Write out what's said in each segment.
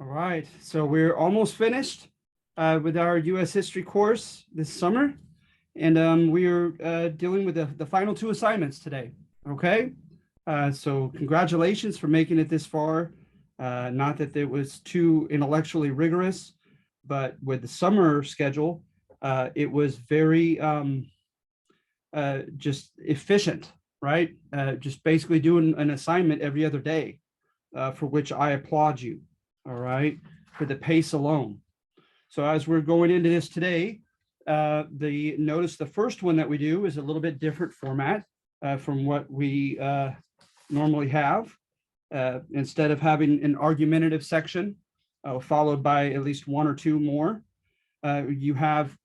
All right, so we're almost finished with our U.S. history course this summer, and we are dealing with the final two assignments today. Okay, so congratulations for making it this far. Not that it was too intellectually rigorous, but with the summer schedule, it was very just efficient, right? Just basically doing an assignment every other day, for which I applaud you. All right, for the pace alone. So as we're going into this today, the first one that we do is a little bit different format from what we normally have. Instead of having an argumentative section followed by at least one or two more, you have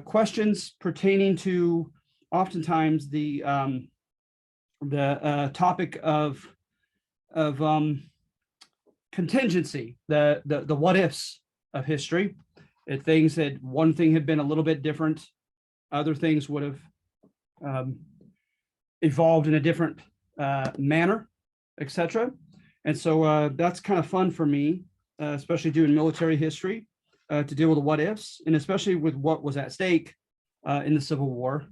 questions pertaining to oftentimes the topic of contingency, the what ifs of history. Things that one thing had been a little bit different, other things would have evolved in a different manner, etc. And so that's kind of fun for me, especially doing military history, to deal with the what ifs, and especially with what was at stake in the Civil War,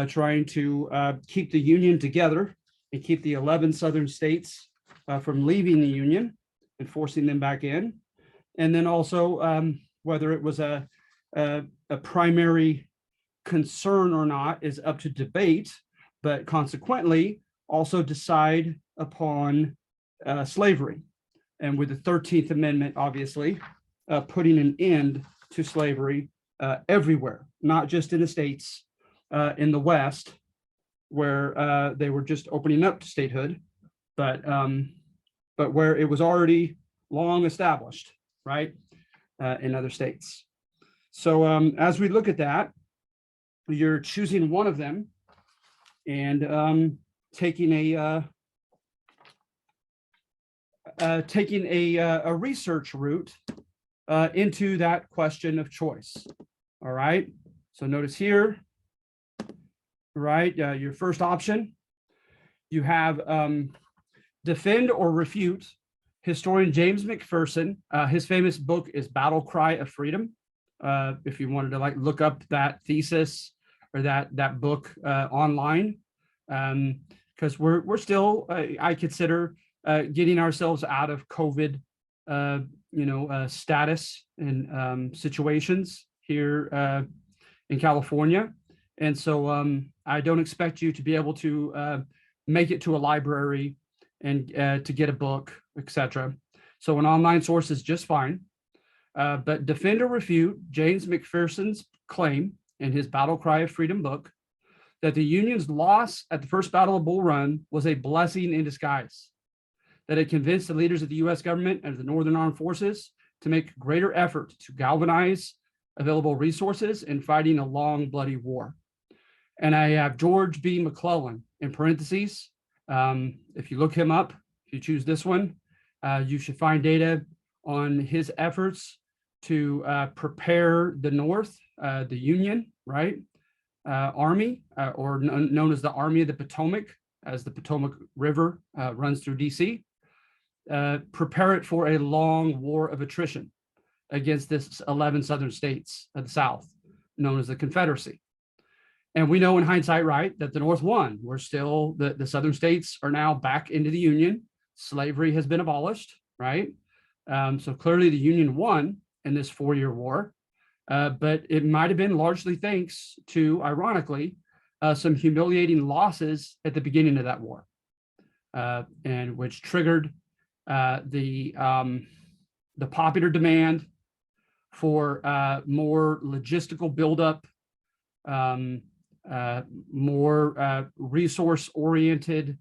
trying to keep the Union together and keep the 11 Southern states from leaving the Union and forcing them back in. And then also whether it was a primary concern or not is up to debate, but consequently also decide upon slavery. And with the 13th Amendment, obviously, putting an end to slavery everywhere, not just in the states in the West, where they were just opening up to statehood, but where it was already long established, right, in other states. So as we look at that, you're choosing one of them and taking a research route into that question of choice. All right. So notice here, right, your first option, you have defend or refute historian James McPherson. His famous book is Battle Cry of Freedom. If you wanted to look up that thesis or that book online, because we're still, I consider, getting ourselves out of COVID, status and situations here in California. And so I don't expect you to be able to make it to a library and to get a book, etc. So an online source is just fine. But defend or refute James McPherson's claim in his Battle Cry of Freedom book that the Union's loss at the First Battle of Bull Run was a blessing in disguise, that it convinced the leaders of the U.S. government and the Northern Armed Forces to make greater effort to galvanize available resources in fighting a long, bloody war. And I have George B. McClellan in parentheses. If you look him up, if you choose this one, you should find data on his efforts to prepare the North, the Union, right, Army, or known as the Army of the Potomac, as the Potomac River runs through D.C., prepare it for a long war of attrition against this 11 Southern states of the South, known as the Confederacy. And we know in hindsight, right, that the North won. We're still, the Southern states are now back into the Union. Slavery has been abolished, right? So clearly the Union won in this 4-year war, but it might have been largely thanks to, ironically, some humiliating losses at the beginning of that war, and which triggered the popular demand for more logistical buildup, more resource-oriented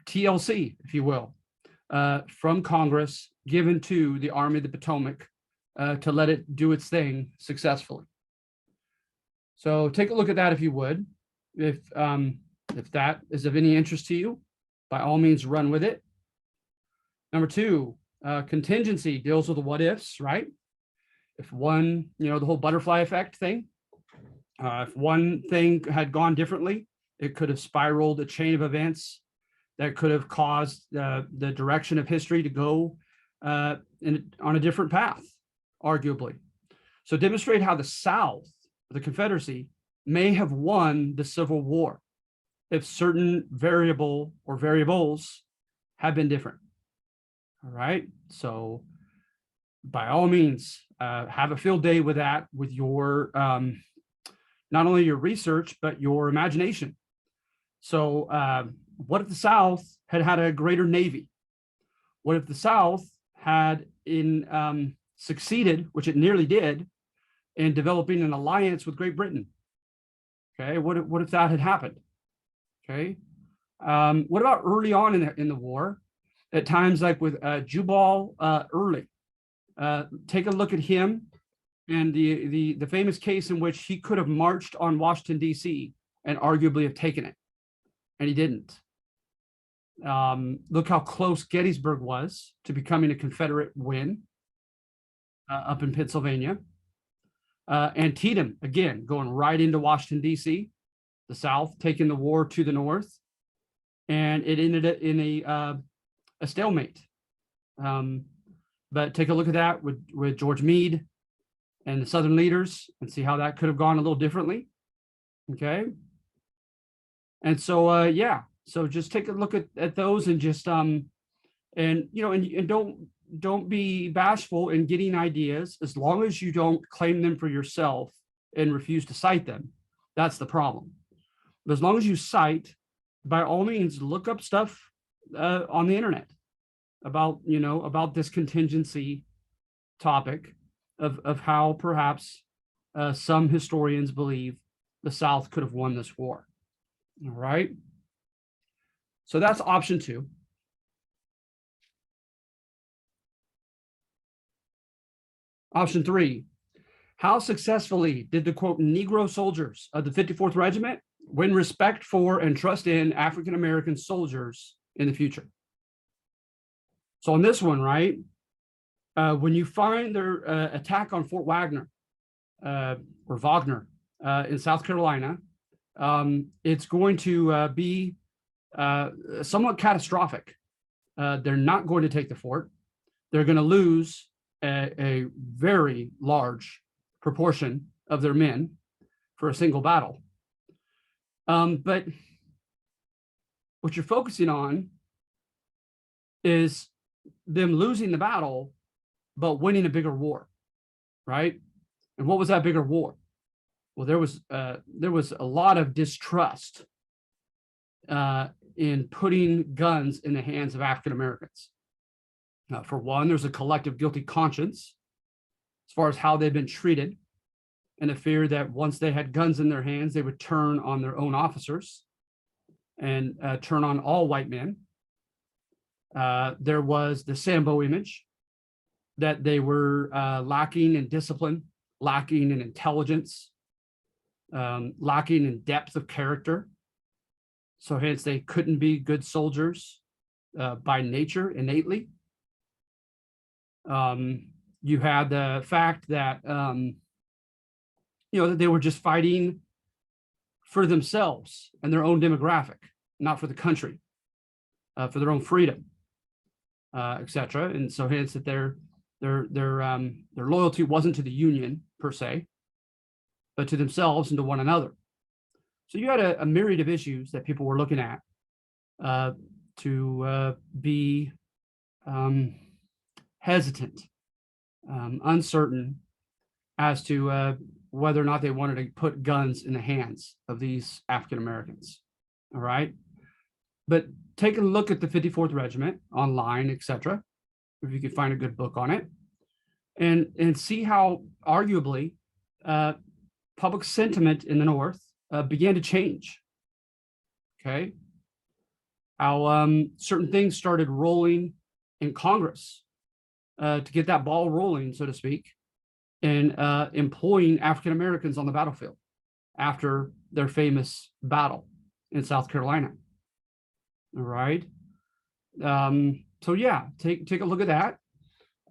TLC, if you will, from Congress given to the Army of the Potomac to let it do its thing successfully. So take a look at that if you would. If that is of any interest to you, by all means, run with it. Number two, contingency deals with the what ifs, right? If one, the whole butterfly effect thing, if one thing had gone differently, it could have spiraled a chain of events that could have caused the direction of history to go on a different path, arguably. So demonstrate how the South, the Confederacy, may have won the Civil War if certain variable or variables have been different. All right. So by all means, have a field day with that, with your not only your research, but your imagination. So what if the South had had a greater Navy? What if the South had succeeded, which it nearly did, in developing an alliance with Great Britain? Okay, what if that had happened? Okay, what about early on in the war? At times, like with Jubal Early, take a look at him and the famous case in which he could have marched on Washington D.C. and arguably have taken it, and he didn't. Look how close Gettysburg was to becoming a Confederate win up in Pennsylvania. Antietam, again, going right into Washington, D.C., the South taking the war to the North, and it ended in a stalemate. But take a look at that with George Meade and the Southern leaders and see how that could have gone a little differently. Okay. And so, yeah, so just take a look at those and just, and don't be bashful in getting ideas, as long as you don't claim them for yourself and refuse to cite them. That's the problem. But as long as you cite, by all means, look up stuff on the internet about this contingency topic of how perhaps some historians believe the South could have won this war. All right. So that's option 2. Option 3, how successfully did the, quote, Negro soldiers of the 54th Regiment win respect for and trust in African-American soldiers in the future? So on this one, right, when you find their attack on Fort Wagner or Wagner in South Carolina, it's going to be somewhat catastrophic. They're not going to take the fort. They're going to lose a very large proportion of their men for a single battle. But what you're focusing on is them losing the battle, but winning a bigger war, right? And what was that bigger war? Well, there was a lot of distrust in putting guns in the hands of African Americans. For one, there's a collective guilty conscience as far as how they've been treated, and a fear that once they had guns in their hands, they would turn on their own officers and turn on all white men. There was the Sambo image that they were lacking in discipline, lacking in intelligence, lacking in depth of character. So hence they couldn't be good soldiers by nature, innately. You had the fact that, that they were just fighting for themselves and their own demographic, not for the country, for their own freedom, etc. And so hence that their loyalty wasn't to the Union per se, but to themselves and to one another. So you had a myriad of issues that people were looking at to be hesitant, uncertain as to whether or not they wanted to put guns in the hands of these African Americans. All right. But take a look at the 54th Regiment online, etc., if you could find a good book on it, and see how arguably public sentiment in the North began to change. Okay. How certain things started rolling in Congress to get that ball rolling, so to speak, in employing African Americans on the battlefield after their famous battle in South Carolina. All right. So yeah, take a look at that.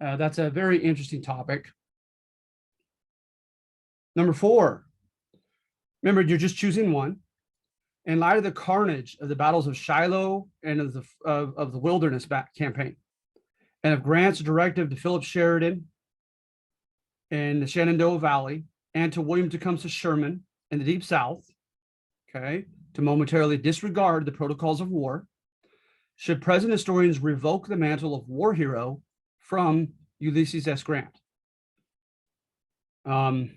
That's a very interesting topic. Number 4, remember, you're just choosing one. in light of the carnage of the battles of Shiloh and of the Wilderness Campaign, and of Grant's directive to Philip Sheridan in the Shenandoah Valley, and to William Tecumseh Sherman in the Deep South, okay, to momentarily disregard the protocols of war, should present historians revoke the mantle of war hero from Ulysses S. Grant? And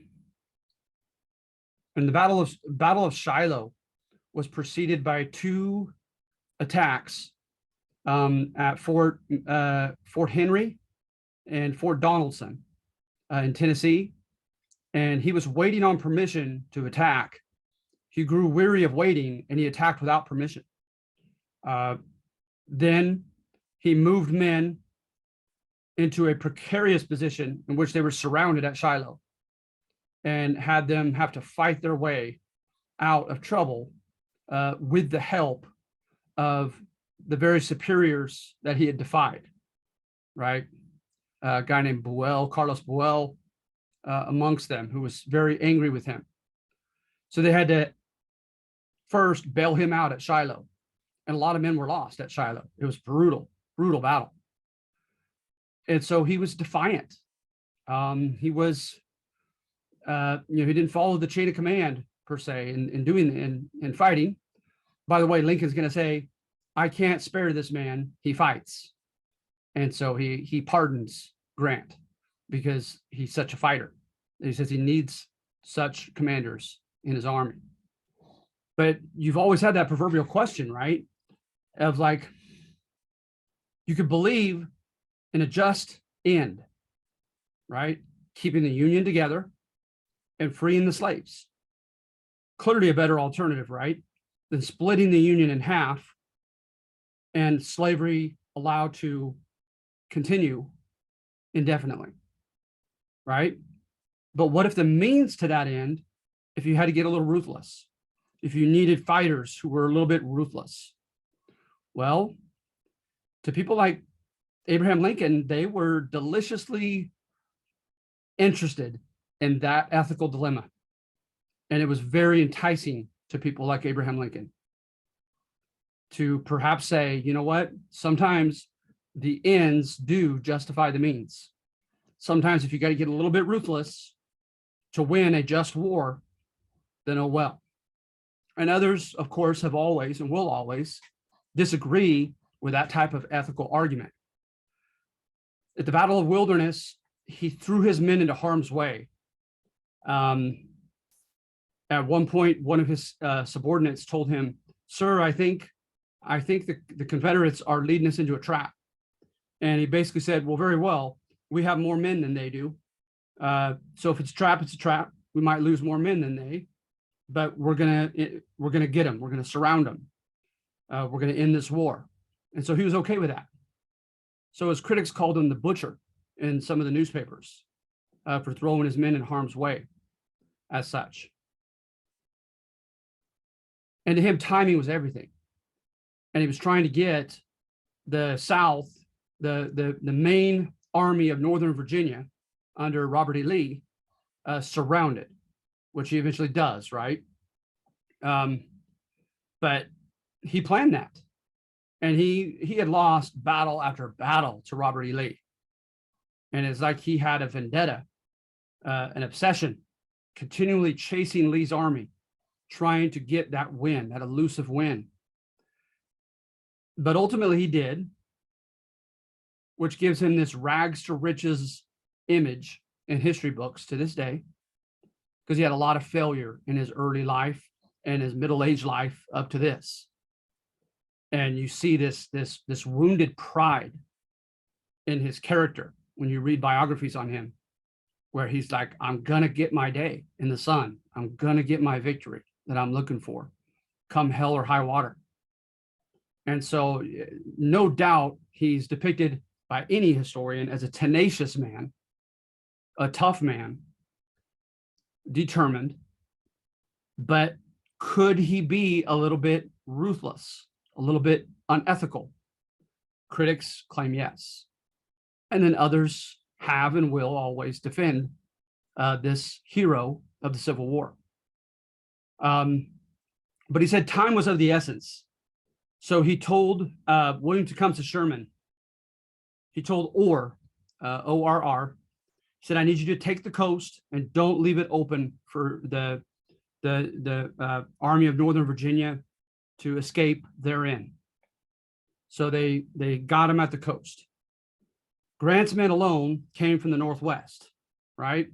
the Battle of Shiloh was preceded by 2 attacks at Fort Henry and Fort Donaldson in Tennessee, and he was waiting on permission to attack. He grew weary of waiting, and he attacked without permission. Then he moved men into a precarious position in which they were surrounded at Shiloh, and had them have to fight their way out of trouble with the help of the very superiors that he had defied, right? A guy named Buell, Carlos Buell, amongst them, who was very angry with him. So they had to first bail him out at Shiloh. And a lot of men were lost at Shiloh. It was brutal, brutal battle. And so he was defiant. He was, he didn't follow the chain of command per se in fighting. By the way, Lincoln's going to say, I can't spare this man. He fights. And so he pardons Grant because he's such a fighter. And he says he needs such commanders in his army. But you've always had that proverbial question, right? Of like, you could believe in a just end, right? Keeping the Union together and freeing the slaves. Clearly a better alternative, right? Than splitting the Union in half and slavery allowed to continue indefinitely, right? But what if the means to that end, if you had to get a little ruthless, if you needed fighters who were a little bit ruthless? Well, to people like Abraham Lincoln, they were deliciously interested in that ethical dilemma. And it was very enticing to people like Abraham Lincoln to perhaps say, you know what, sometimes the ends do justify the means. Sometimes if you got to get a little bit ruthless to win a just war, then oh well. And others, of course, have always and will always disagree with that type of ethical argument. At the Battle of Wilderness, he threw his men into harm's way. At one point, one of his subordinates told him, "Sir, I think the Confederates are leading us into a trap." And he basically said, "Well, very well. We have more men than they do. So if it's a trap, it's a trap. We might lose more men than they, but we're gonna get them. We're gonna surround them. We're gonna end this war." And so he was okay with that. So his critics called him the butcher in some of the newspapers for throwing his men in harm's way as such. And to him, timing was everything. And he was trying to get the South, the main army of Northern Virginia under Robert E. Lee surrounded, which he eventually does, right? But he planned that. And he had lost battle after battle to Robert E. Lee. And it's like he had a vendetta, an obsession, continually chasing Lee's army, trying to get that win, that elusive win. But ultimately he did, which gives him this rags to riches image in history books to this day, because he had a lot of failure in his early life and his middle-aged life up to this. And you see this wounded pride in his character when you read biographies on him, where he's like, I'm gonna get my day in the sun. I'm gonna get my victory that I'm looking for, come hell or high water. And so no doubt he's depicted by any historian as a tenacious man, a tough man, determined, but could he be a little bit ruthless, a little bit unethical? Critics claim yes. And then others have and will always defend this hero of the Civil War. But But he said time was of the essence. So he told William Tecumseh Sherman, he told Orr, ORR, he said, I need you to take the coast and don't leave it open for the Army of Northern Virginia to escape therein. So they got him at the coast. Grant's men alone came from the northwest, right?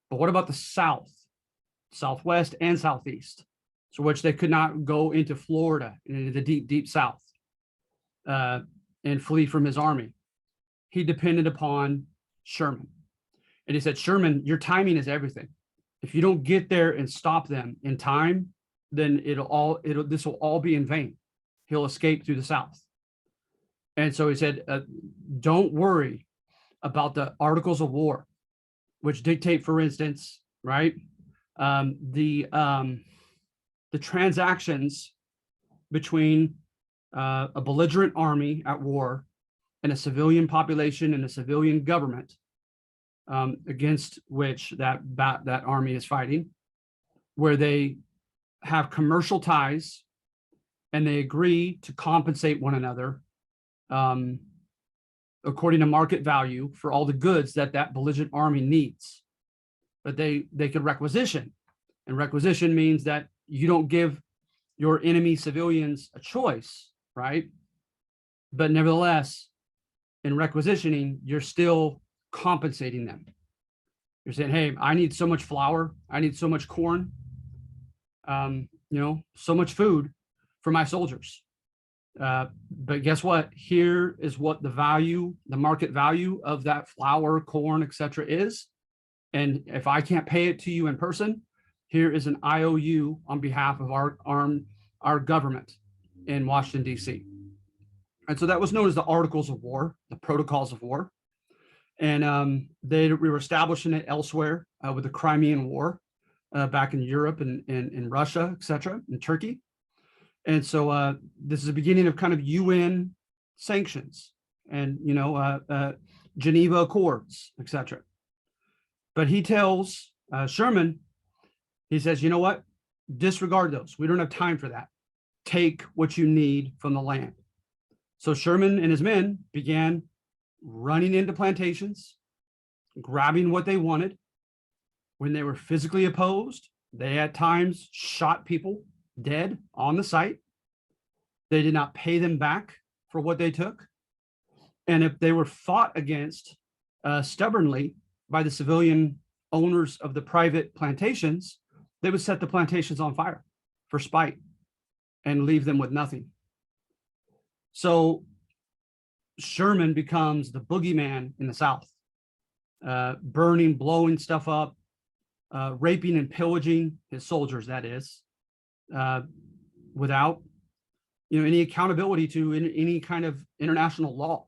But what about the south, southwest, and southeast? So which they could not go into Florida and into the deep, deep south and flee from his army. He depended upon Sherman. And he said, Sherman, your timing is everything. If you don't get there and stop them in time, then this will all be in vain. He'll escape through the south. And so he said, don't worry about the articles of war, which dictate, for instance, right, the transactions between a belligerent army at war and a civilian population and a civilian government against which that army is fighting, where they have commercial ties and they agree to compensate one another according to market value for all the goods that belligerent army needs. But they could requisition, and requisition means that you don't give your enemy civilians a choice, right? But nevertheless, in requisitioning, you're still compensating them. You're saying, hey, I need so much flour, I need so much corn, so much food for my soldiers. But guess what? Here is what the market value of that flour, corn, etc. is. And if I can't pay it to you in person, here is an IOU on behalf of our government in Washington, D.C. And so that was known as the Articles of War, the Protocols of War. And we were establishing it elsewhere with the Crimean War back in Europe and in Russia, etc., and Turkey. And so this is the beginning of kind of UN sanctions and, Geneva Accords, etc. But he tells Sherman, he says, you know what? Disregard those. We don't have time for that. Take what you need from the land. So Sherman and his men began running into plantations, grabbing what they wanted. When they were physically opposed, they at times shot people dead on the site. They did not pay them back for what they took. And if they were fought against stubbornly by the civilian owners of the private plantations, they would set the plantations on fire for spite and leave them with nothing. So Sherman becomes the boogeyman in the South, burning, blowing stuff up, raping and pillaging his soldiers, that is, without any accountability to any kind of international law.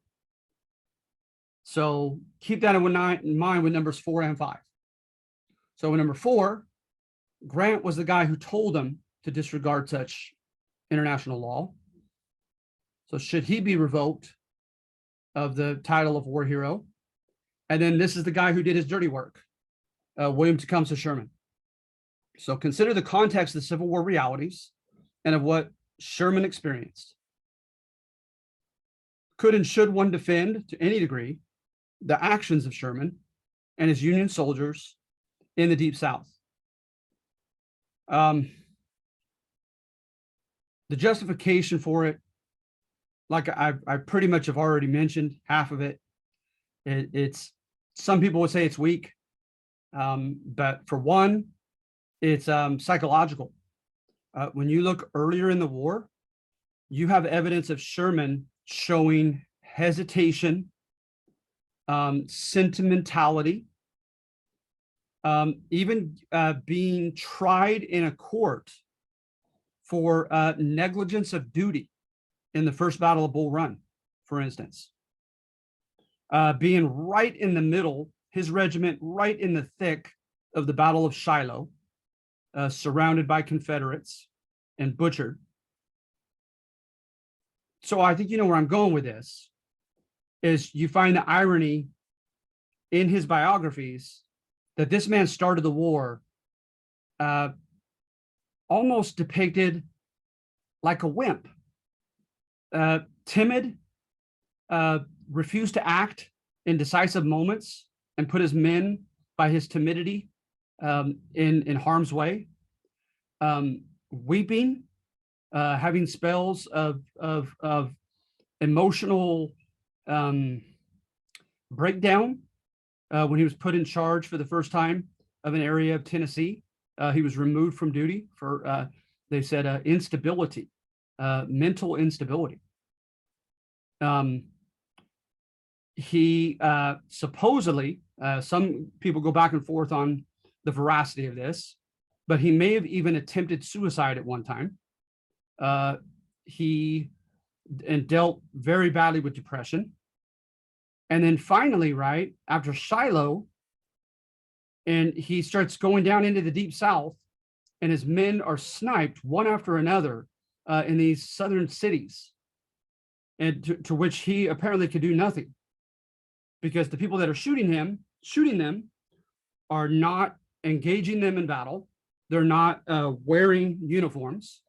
So keep that in mind with numbers 4 and 5. So in number 4, Grant was the guy who told them to disregard such international law. So should he be revoked of the title of war hero? And then this is the guy who did his dirty work, William Tecumseh Sherman. So consider the context of the Civil War realities and of what Sherman experienced. Could and should one defend to any degree the actions of Sherman and his Union soldiers in the Deep South? The justification for it, like I pretty much have already mentioned half of it. It's some people would say it's weak, but for one, it's psychological. When you look earlier in the war, you have evidence of Sherman showing hesitation, sentimentality, even being tried in a court for negligence of duty in the First Battle of Bull Run, for instance. Being right in the middle, his regiment right in the thick of the Battle of Shiloh, surrounded by Confederates and butchered. So I think you know where I'm going with this, is you find the irony in his biographies that this man started the war almost depicted like a wimp, timid, refused to act in decisive moments and put his men by his timidity in harm's way, weeping, having spells of emotional breakdown when he was put in charge for the first time of an area of Tennessee. He was removed from duty for, they said, instability, mental instability. He supposedly, some people go back and forth on the veracity of this, but he may have even attempted suicide at one time. He dealt very badly with depression. And then finally, right after Shiloh, and he starts going down into the deep South, and his men are sniped one after another in these southern cities, and to which he apparently could do nothing, because the people that are shooting them are not engaging them in battle. They're not wearing uniforms.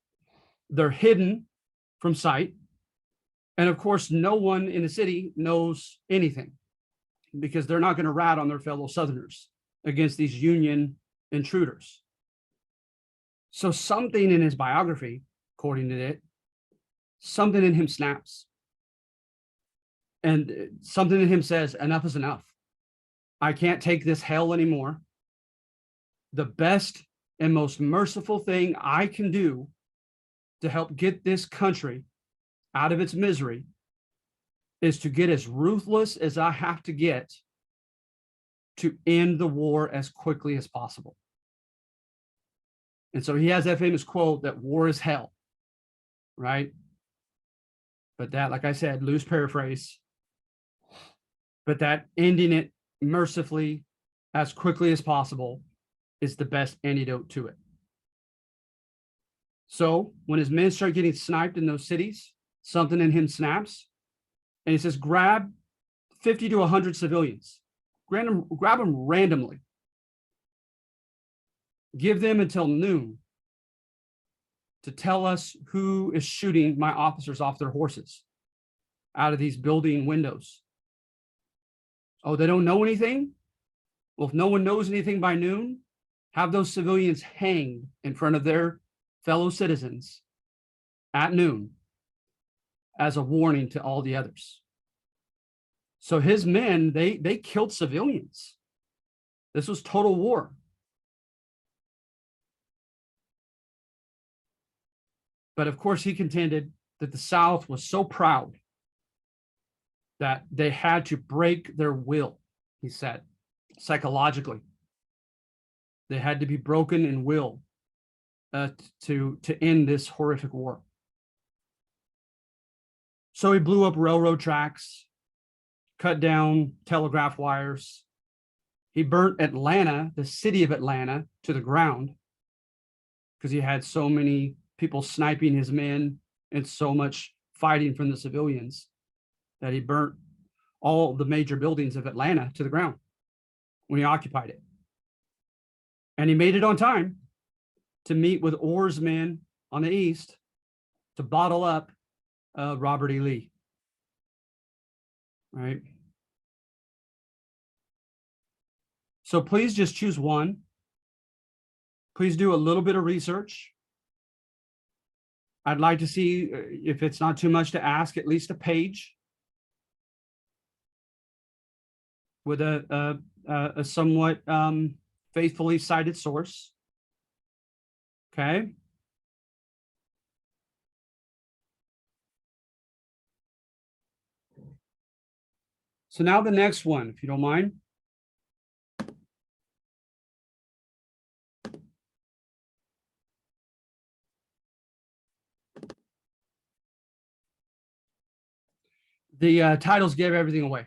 They're hidden from sight. And of course, no one in the city knows anything, because they're not going to rat on their fellow Southerners against these Union intruders. So something in his biography, according to it, something in him snaps. And something in him says, enough is enough. I can't take this hell anymore. The best and most merciful thing I can do to help get this country out of its misery is to get as ruthless as I have to get to end the war as quickly as possible. And so he has that famous quote that war is hell, right? But that, like I said, loose paraphrase, but that ending it mercifully as quickly as possible is the best antidote to it. So when his men start getting sniped in those cities, something in him snaps, and he says, grab 50 to 100 civilians, grab them randomly, give them until noon to tell us who is shooting my officers off their horses out of these building windows. Oh, they don't know anything? Well, if no one knows anything by noon, have those civilians hanged in front of their fellow citizens at noon as a warning to all the others. So his men, they killed civilians. This was total war. But of course, he contended that the South was so proud that they had to break their will, he said, psychologically. They had to be broken in will to end this horrific war. So he blew up railroad tracks, cut down telegraph wires. He burnt Atlanta, the city of Atlanta, to the ground because he had so many people sniping his men and so much fighting from the civilians that he burnt all the major buildings of Atlanta to the ground when he occupied it. And he made it on time to meet with Orr's men on the east to bottle up Robert E. Lee. Right? So please just choose one. Please do a little bit of research. I'd like to see, if it's not too much to ask, at least a page with a somewhat faithfully cited source. Okay. So now the next one, if you don't mind. The titles give everything away.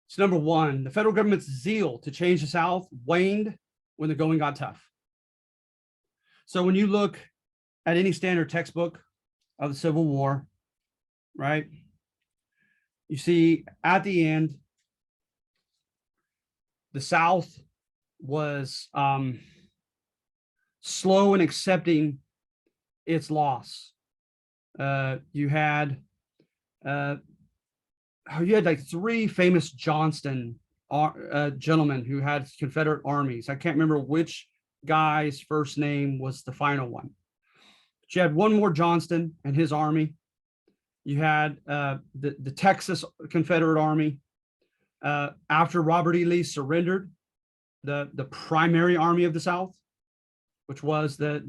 So number one, the federal government's zeal to change the South waned when the going got tough. So when you look at any standard textbook of the Civil War, right, you see at the end, the South was slow in accepting its loss. You had like three famous Johnston gentlemen who had Confederate armies. I can't remember which guy's first name was the final one. But you had one more Johnston and his army. You had the Texas Confederate Army. After Robert E. Lee surrendered, the primary army of the South, which was the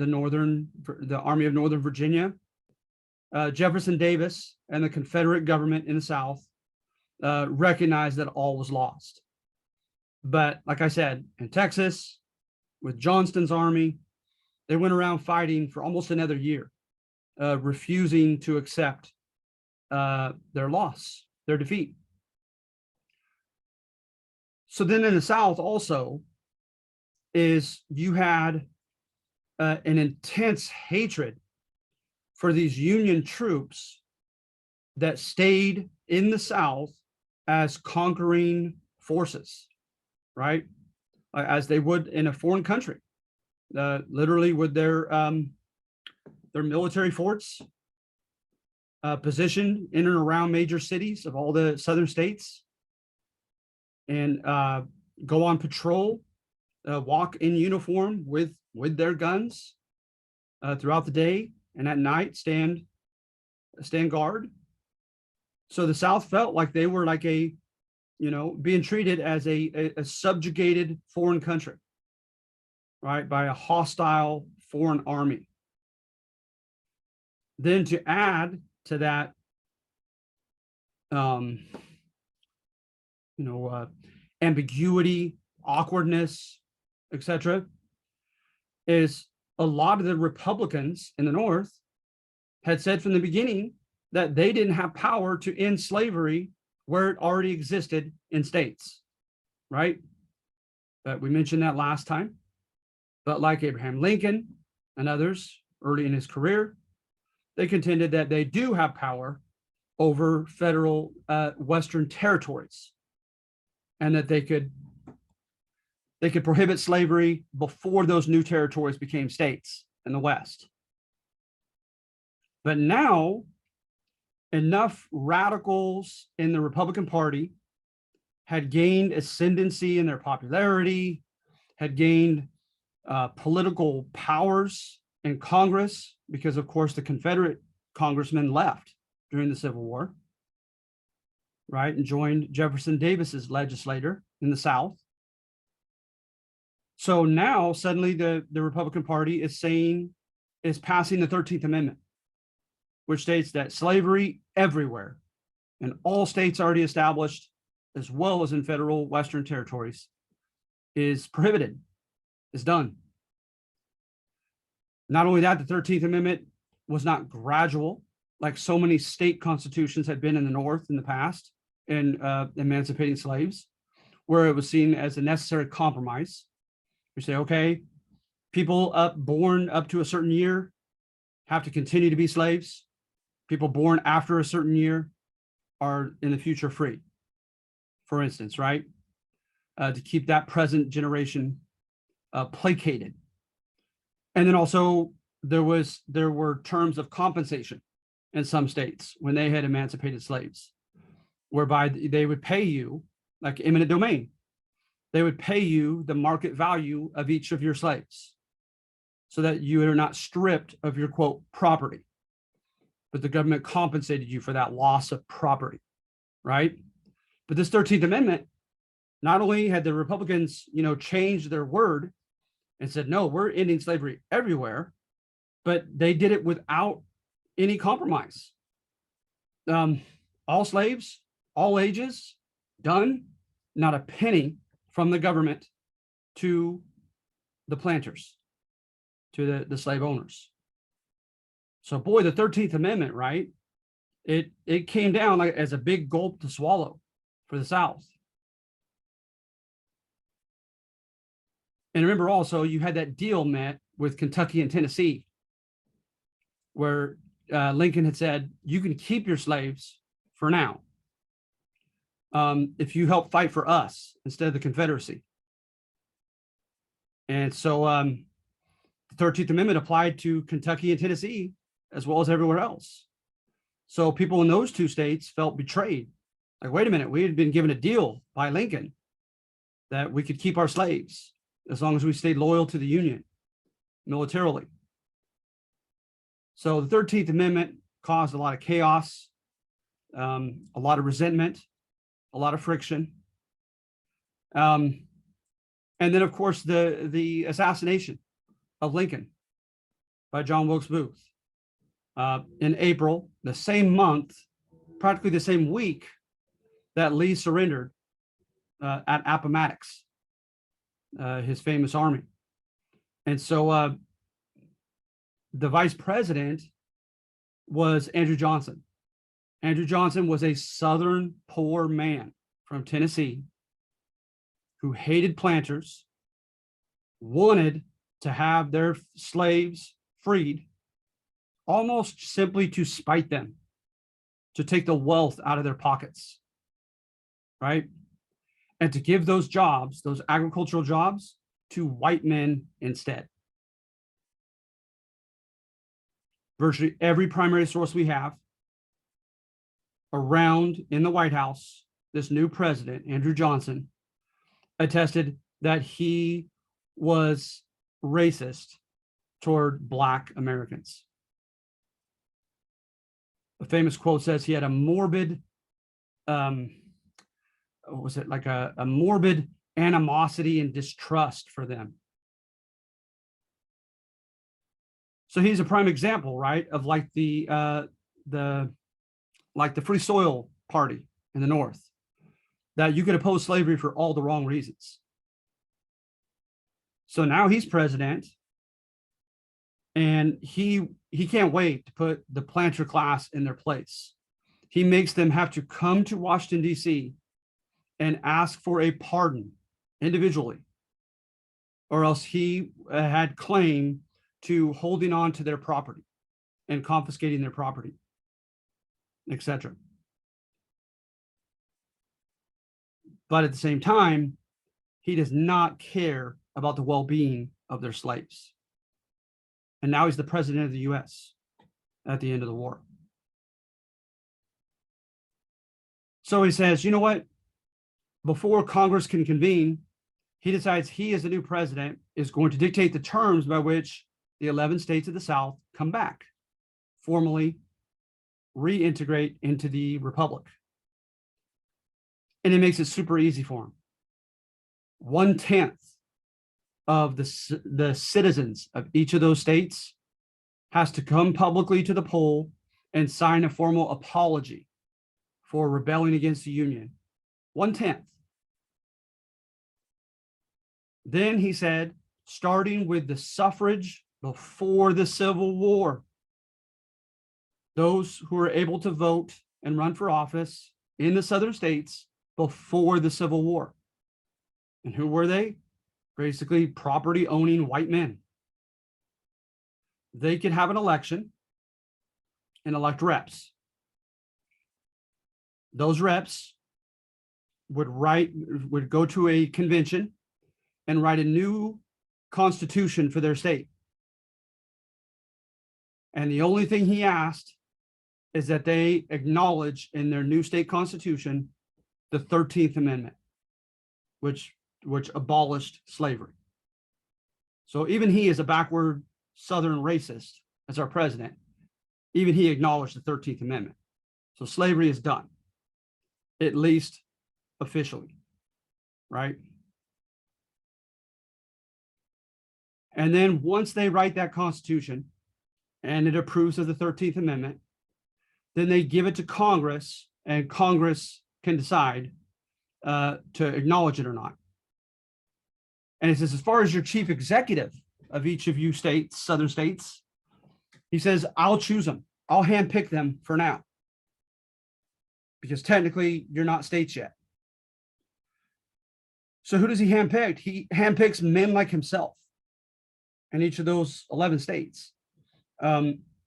Army of Northern Virginia, Jefferson Davis and the Confederate government in the South recognized that all was lost. But like I said, in Texas, with Johnston's army, they went around fighting for almost another year, refusing to accept their loss, their defeat. So then in the South also is you had an intense hatred for these Union troops that stayed in the South as conquering forces, right? As they would in a foreign country, literally with their military forts positioned in and around major cities of all the southern states, and go on patrol, walk in uniform with their guns throughout the day, and at night stand guard. So the South felt like they were like being treated as a subjugated foreign country, right, by a hostile foreign army. Then to add to that, ambiguity, awkwardness, etc., is a lot of the Republicans in the North had said from the beginning that they didn't have power to end slavery where it already existed in states, right? But we mentioned that last time. But like Abraham Lincoln and others early in his career, they contended that they do have power over federal Western territories, and that they could prohibit slavery before those new territories became states in the West. But now, enough radicals in the Republican Party had gained ascendancy in their popularity, had gained political powers in Congress, because of course the Confederate congressmen left during the Civil War, right, and joined Jefferson Davis's legislature in the South. So now suddenly the Republican Party is passing the 13th Amendment, which states that slavery everywhere in all states already established, as well as in federal Western territories, is prohibited, is done. Not only that, the 13th Amendment was not gradual, like so many state constitutions had been in the North in the past in emancipating slaves, where it was seen as a necessary compromise. We say, okay, people born up to a certain year have to continue to be slaves. People born after a certain year are in the future free, for instance, right? To keep that present generation placated. And then also there were terms of compensation in some states when they had emancipated slaves, whereby they would pay you, like eminent domain, they would pay you the market value of each of your slaves so that you are not stripped of your, quote, property, but the government compensated you for that loss of property, right? But this 13th Amendment, not only had the Republicans, changed their word and said, no, we're ending slavery everywhere, but they did it without any compromise. All slaves, all ages, done, not a penny from the government to the planters, to the slave owners. So boy, the 13th Amendment, right? It came down like as a big gulp to swallow for the South. And remember also, you had that deal met with Kentucky and Tennessee, where Lincoln had said, you can keep your slaves for now if you help fight for us instead of the Confederacy. And so The 13th Amendment applied to Kentucky and Tennessee as well as everywhere else. So people in those two states felt betrayed. Like, wait a minute, we had been given a deal by Lincoln that we could keep our slaves as long as we stayed loyal to the Union militarily. So the 13th Amendment caused a lot of chaos, a lot of resentment, a lot of friction. And then, of course, the assassination of Lincoln by John Wilkes Booth in April, the same month, practically the same week that Lee surrendered at Appomattox, his famous army. And so the vice president was Andrew Johnson. Andrew Johnson was a Southern poor man from Tennessee who hated planters, wanted to have their slaves freed, almost simply to spite them, to take the wealth out of their pockets, right? And to give those jobs, those agricultural jobs, to white men instead. Virtually every primary source we have around in the White House, this new president, Andrew Johnson, attested that he was racist toward Black Americans. A famous quote says he had a morbid, what was it, like a morbid animosity and distrust for them. So he's a prime example, right, of like the Free Soil Party in the North, that you could oppose slavery for all the wrong reasons. So now he's president, and he can't wait to put the planter class in their place. He makes them have to come to Washington, D.C. and ask for a pardon individually, or else he had claim to holding on to their property and confiscating their property, etc. But at the same time, he does not care about the well-being of their slaves. And now he's the president of the US at the end of the war. So he says, you know what? Before Congress can convene, he decides he, as the new president, is going to dictate the terms by which the 11 states of the South come back, formally reintegrate into the Republic. And it makes it super easy for him. 1/10 of the citizens of each of those states has to come publicly to the poll and sign a formal apology for rebelling against the Union. 1/10. Then he said, starting with the suffrage before the Civil War, those who were able to vote and run for office in the southern states before the Civil War. And who were they? Basically, property owning white men. They could have an election and elect reps. Those reps would go to a convention and write a new constitution for their state. And the only thing he asked is that they acknowledge in their new state constitution the 13th Amendment, which abolished slavery. So even he, is a backward Southern racist, as our president, even he acknowledged the 13th Amendment. So slavery is done, at least officially, right? And then once they write that constitution and it approves of the 13th Amendment, then they give it to Congress, and Congress can decide to acknowledge it or not. And he says, as far as your chief executive of each of you states, southern states, he says, I'll choose them. I'll handpick them for now, because technically you're not states yet. So who does he handpick? He handpicks men like himself in each of those 11 states.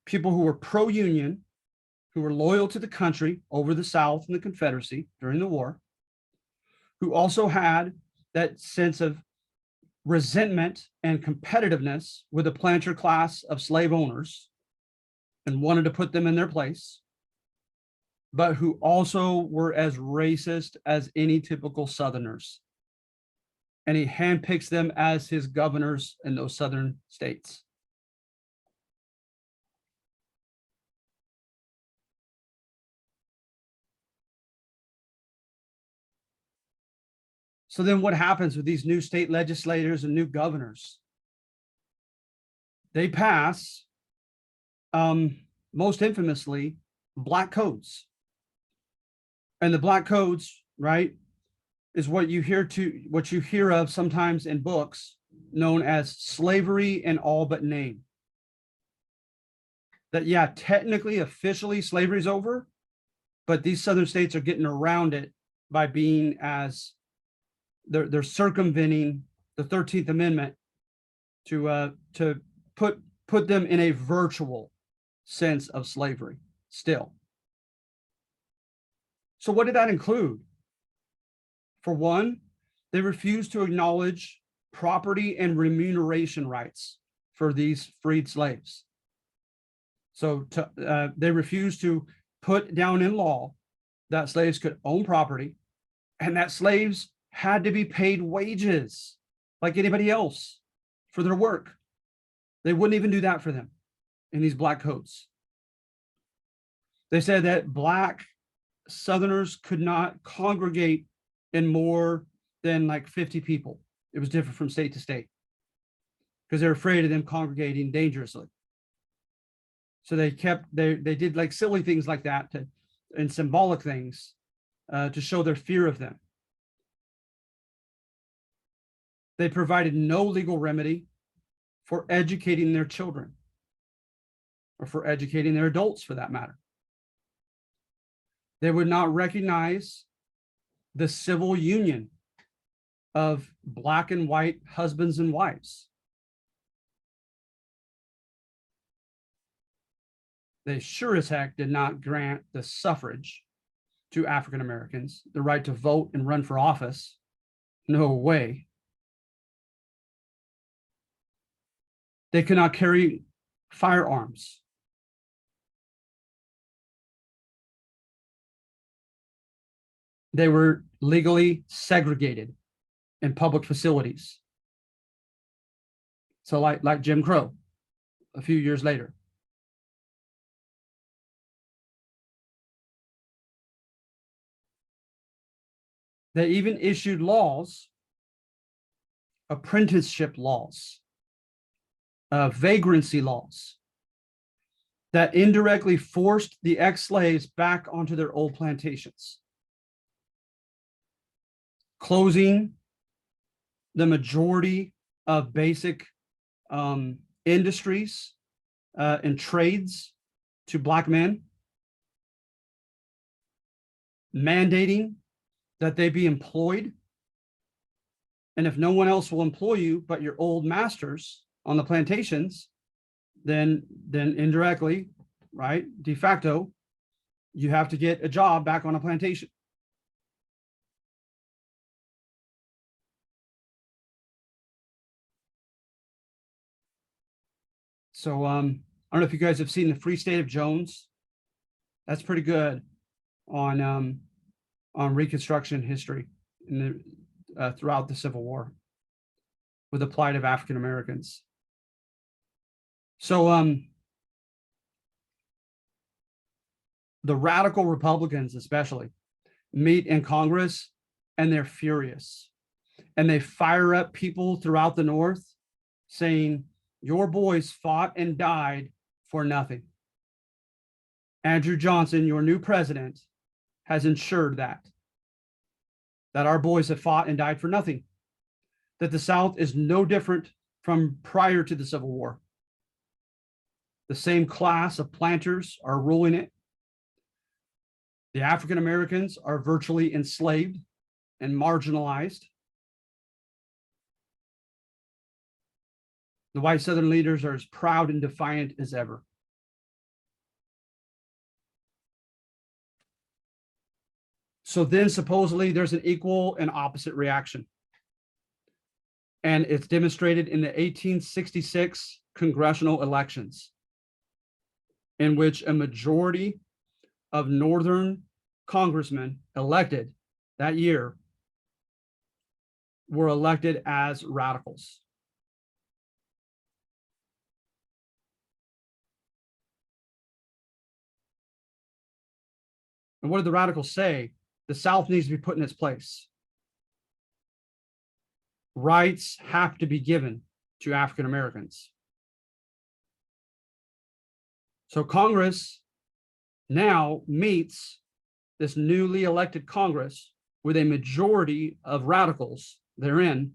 People who were pro-union, who were loyal to the country over the South and the Confederacy during the war, who also had that sense of resentment and competitiveness with the planter class of slave owners and wanted to put them in their place, but who also were as racist as any typical Southerners. And he handpicks them as his governors in those southern states. So then what happens with these new state legislators and new governors? They pass, most infamously, black codes. And the black codes, right, is what you hear of sometimes in books known as slavery in all but name. That, yeah, technically, officially, slavery's over, but these southern states are getting around it by being as they're circumventing the 13th Amendment to put them in a virtual sense of slavery still. So what did that include? For one, they refused to acknowledge property and remuneration rights for these freed slaves. So they refused to put down in law that slaves could own property and that slaves had to be paid wages like anybody else for their work. They wouldn't even do that for them in these black codes. They said that black Southerners could not congregate in more than like 50 people. It was different from state to state because they're afraid of them congregating dangerously. So they did like silly things like that and symbolic things to show their fear of them. They provided no legal remedy for educating their children or for educating their adults for that matter. They would not recognize the civil union of black and white husbands and wives. They sure as heck did not grant the suffrage to African Americans, the right to vote and run for office. No way. They could not carry firearms. They were legally segregated in public facilities. So like Jim Crow a few years later. They even issued laws, apprenticeship laws, vagrancy laws that indirectly forced the ex-slaves back onto their old plantations, closing the majority of basic industries and trades to black men, mandating that they be employed. And if no one else will employ you but your old masters on the plantations, then indirectly, right, de facto, you have to get a job back on a plantation. So I don't know if you guys have seen the Free State of Jones. That's pretty good on Reconstruction history in the, throughout the Civil War with the plight of African Americans. So the radical Republicans especially meet in Congress and they're furious. And they fire up people throughout the North saying, your boys fought and died for nothing. Andrew Johnson, your new president, has ensured that our boys have fought and died for nothing, that the South is no different from prior to the Civil War. The same class of planters are ruling it. The African Americans are virtually enslaved and marginalized. The white Southern leaders are as proud and defiant as ever. So then supposedly there's an equal and opposite reaction. And it's demonstrated in the 1866 congressional elections, in which a majority of Northern congressmen elected that year were elected as radicals. And what did the radicals say? The South needs to be put in its place. Rights have to be given to African Americans. So Congress now meets, this newly elected Congress, with a majority of radicals therein.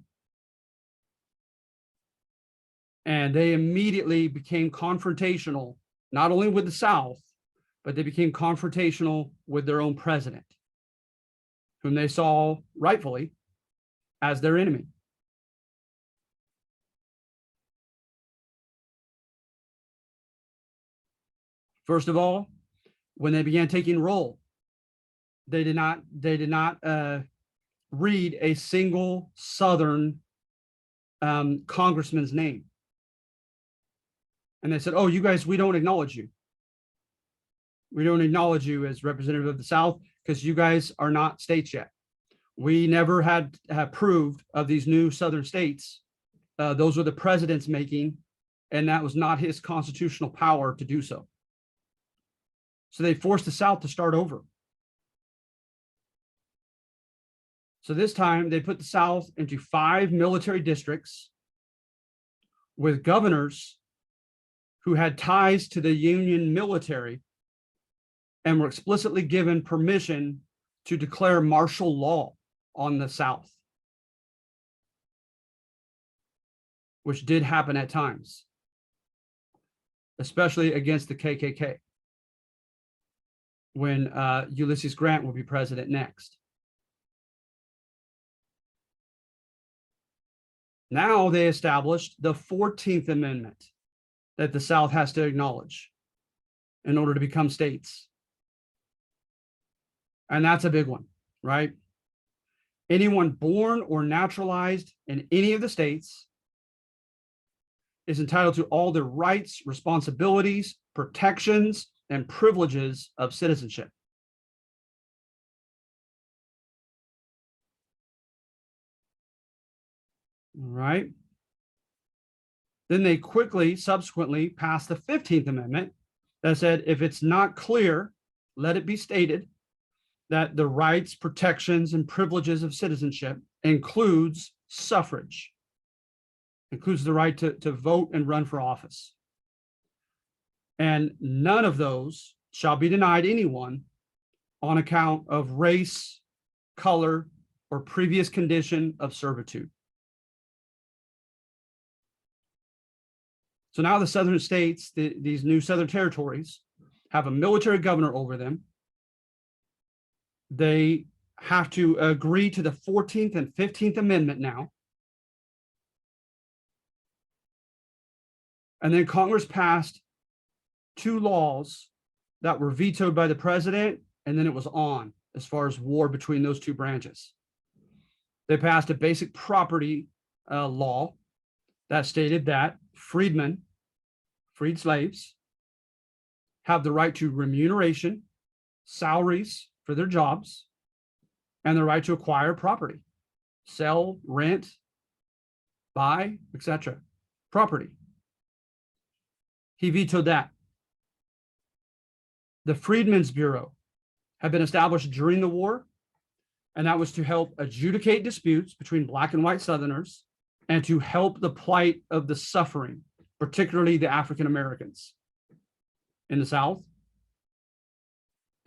And they immediately became confrontational, not only with the South, but they became confrontational with their own president, whom they saw rightfully as their enemy. First of all, when they began taking roll, they did not read a single Southern congressman's name. And they said, "Oh, you guys, we don't acknowledge you. We don't acknowledge you as representative of the South because you guys are not states yet. We never have approved of these new Southern states. Those were the president's making, and that was not his constitutional power to do so." So they forced the South to start over. So this time they put the South into 5 military districts with governors who had ties to the Union military and were explicitly given permission to declare martial law on the South, which did happen at times, especially against the KKK, when Ulysses Grant will be president next. Now they established the 14th Amendment that the South has to acknowledge in order to become states. And that's a big one, right? Anyone born or naturalized in any of the states is entitled to all the rights, responsibilities, protections, and privileges of citizenship. All right. Then they subsequently passed the 15th Amendment that said, if it's not clear, let it be stated that the rights, protections, and privileges of citizenship includes suffrage, includes the right to vote and run for office. And none of those shall be denied anyone on account of race, color, or previous condition of servitude. So now the Southern states, these new Southern territories, have a military governor over them. They have to agree to the 14th and 15th Amendment now. And then Congress passed 2 laws that were vetoed by the president, and then it was on as far as war between those 2 branches. They passed a basic property law that stated that freed slaves, have the right to remuneration, salaries for their jobs, and the right to acquire property, sell, rent, buy, etc. property. He vetoed that. The Freedmen's Bureau had been established during the war, and that was to help adjudicate disputes between Black and white Southerners and to help the plight of the suffering, particularly the African Americans in the South.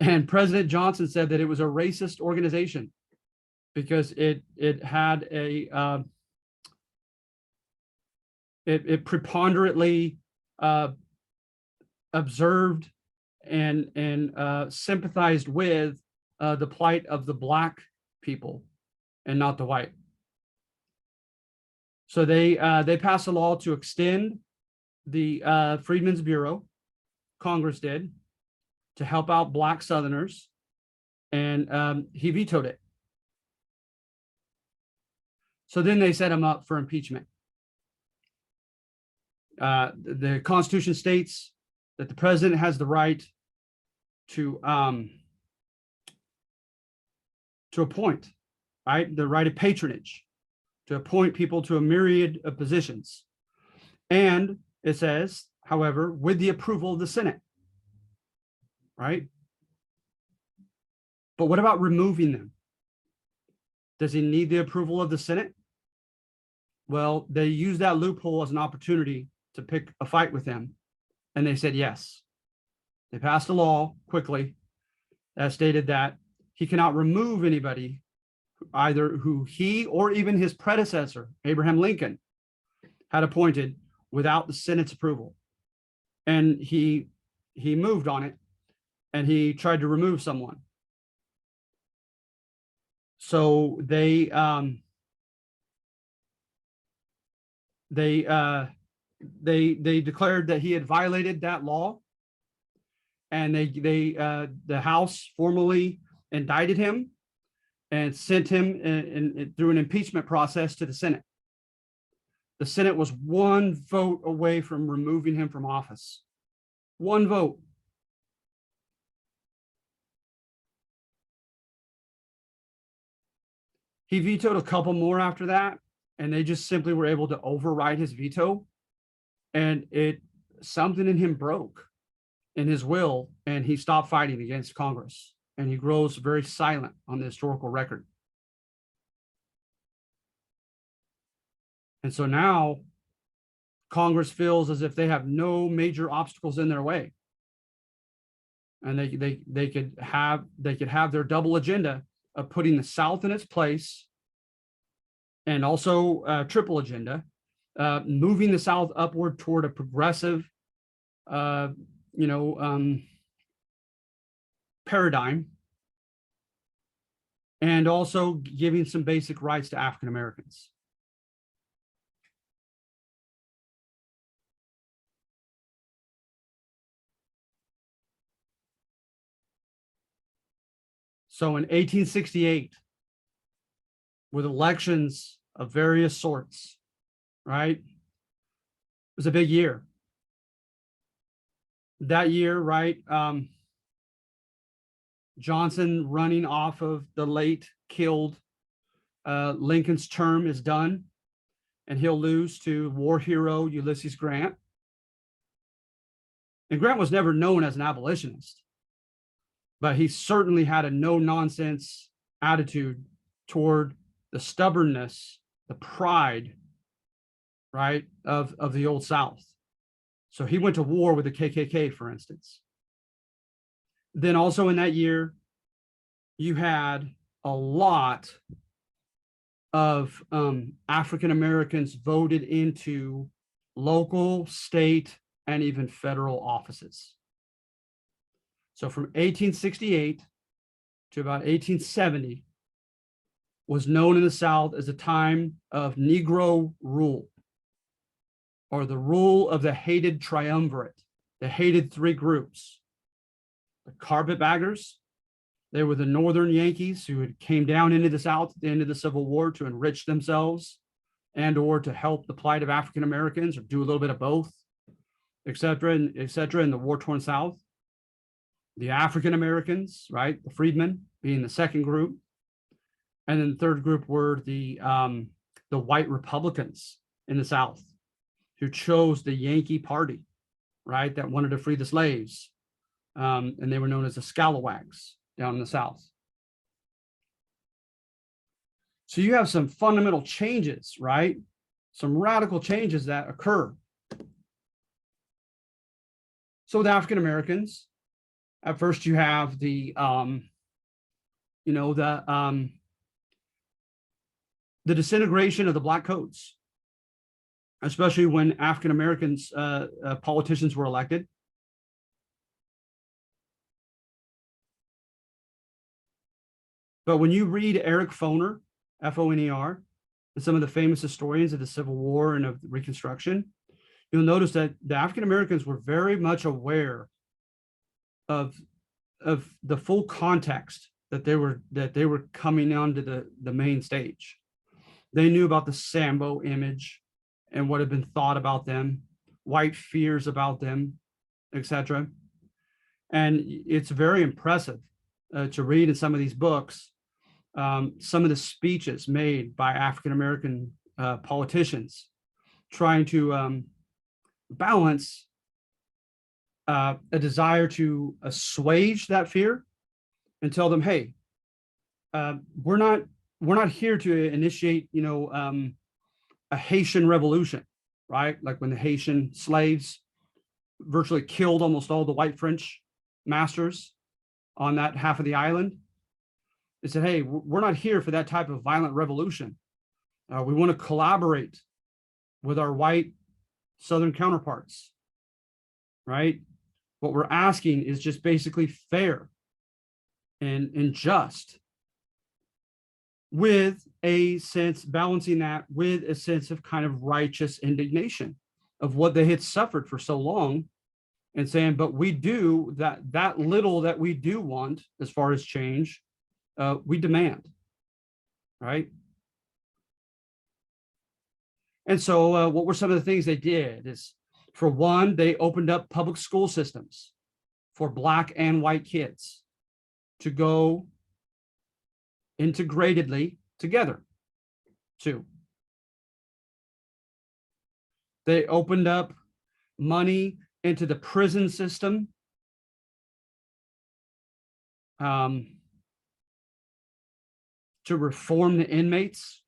And President Johnson said that it was a racist organization because it had it preponderantly observed and sympathized with the plight of the Black people and not the white. So they passed a law to extend the Freedmen's Bureau. Congress did, to help out Black Southerners, and he vetoed it. So then they set him up for impeachment. The Constitution states that the president has the right to appoint, right? The right of patronage, to appoint people to a myriad of positions. And it says, however, with the approval of the Senate, right? But what about removing them? Does he need the approval of the Senate? Well, they used that loophole as an opportunity to pick a fight with him. And they said yes. They passed a law quickly that stated that he cannot remove anybody, either who he or even his predecessor, Abraham Lincoln, had appointed without the Senate's approval. And he moved on it, and he tried to remove someone. So they declared that he had violated that law, and the House formally indicted him and sent him through an impeachment process to the Senate. The Senate was one vote away from removing him from office. One vote. He vetoed a couple more after that, and they just simply were able to override his veto. And something in him broke in his will, and he stopped fighting against Congress, and he grows very silent on the historical record. And so now Congress feels as if they have no major obstacles in their way, and they could have their double agenda of putting the South in its place, and also triple agenda, moving the South upward toward a progressive, paradigm, and also giving some basic rights to African Americans. So in 1868, with elections of various sorts, right? It was a big year. That year, right? Johnson running off of the late killed Lincoln's term is done, and he'll lose to war hero Ulysses Grant. And Grant was never known as an abolitionist, but he certainly had a no-nonsense attitude toward the stubbornness, the pride, right, of the Old South. So he went to war with the KKK, for instance. Then also in that year, you had a lot of African Americans voted into local, state, and even federal offices. So from 1868 to about 1870 was known in the South as a time of Negro rule, or the rule of the hated triumvirate, the hated three groups. The carpetbaggers, they were the Northern Yankees who had came down into the South at the end of the Civil War to enrich themselves and or to help the plight of African Americans, or do a little bit of both, et cetera, in the war-torn South. The African Americans, right, the freedmen being the second group. And then the third group were the white Republicans in the South, who chose the Yankee Party, right, that wanted to free the slaves. And they were known as the Scalawags down in the South. So you have some fundamental changes, right? Some radical changes that occur. So with African Americans, at first you have the disintegration of the black codes, especially when African Americans politicians were elected. But when you read Eric Foner, F-O-N-E-R, and some of the famous historians of the Civil War and of Reconstruction, you'll notice that the African Americans were very much aware of the full context that they were coming onto the main stage. They knew about the Sambo image and what had been thought about them, white fears about them, etc. And it's very impressive to read in some of these books some of the speeches made by African American politicians trying to balance a desire to assuage that fear and tell them, hey, we're not here to initiate, a Haitian revolution, right? Like when the Haitian slaves virtually killed almost all the white French masters on that half of the island. They said, hey, we're not here for that type of violent revolution. We want to collaborate with our white Southern counterparts, right? What we're asking is just basically fair and just, with a sense, balancing that with a sense of kind of righteous indignation of what they had suffered for so long, and saying, but we do that little that we do want as far as change, we demand, right? And so what were some of the things they did is, for one, they opened up public school systems for Black and white kids to go integratedly together. Two, they opened up money into the prison system to reform the inmates,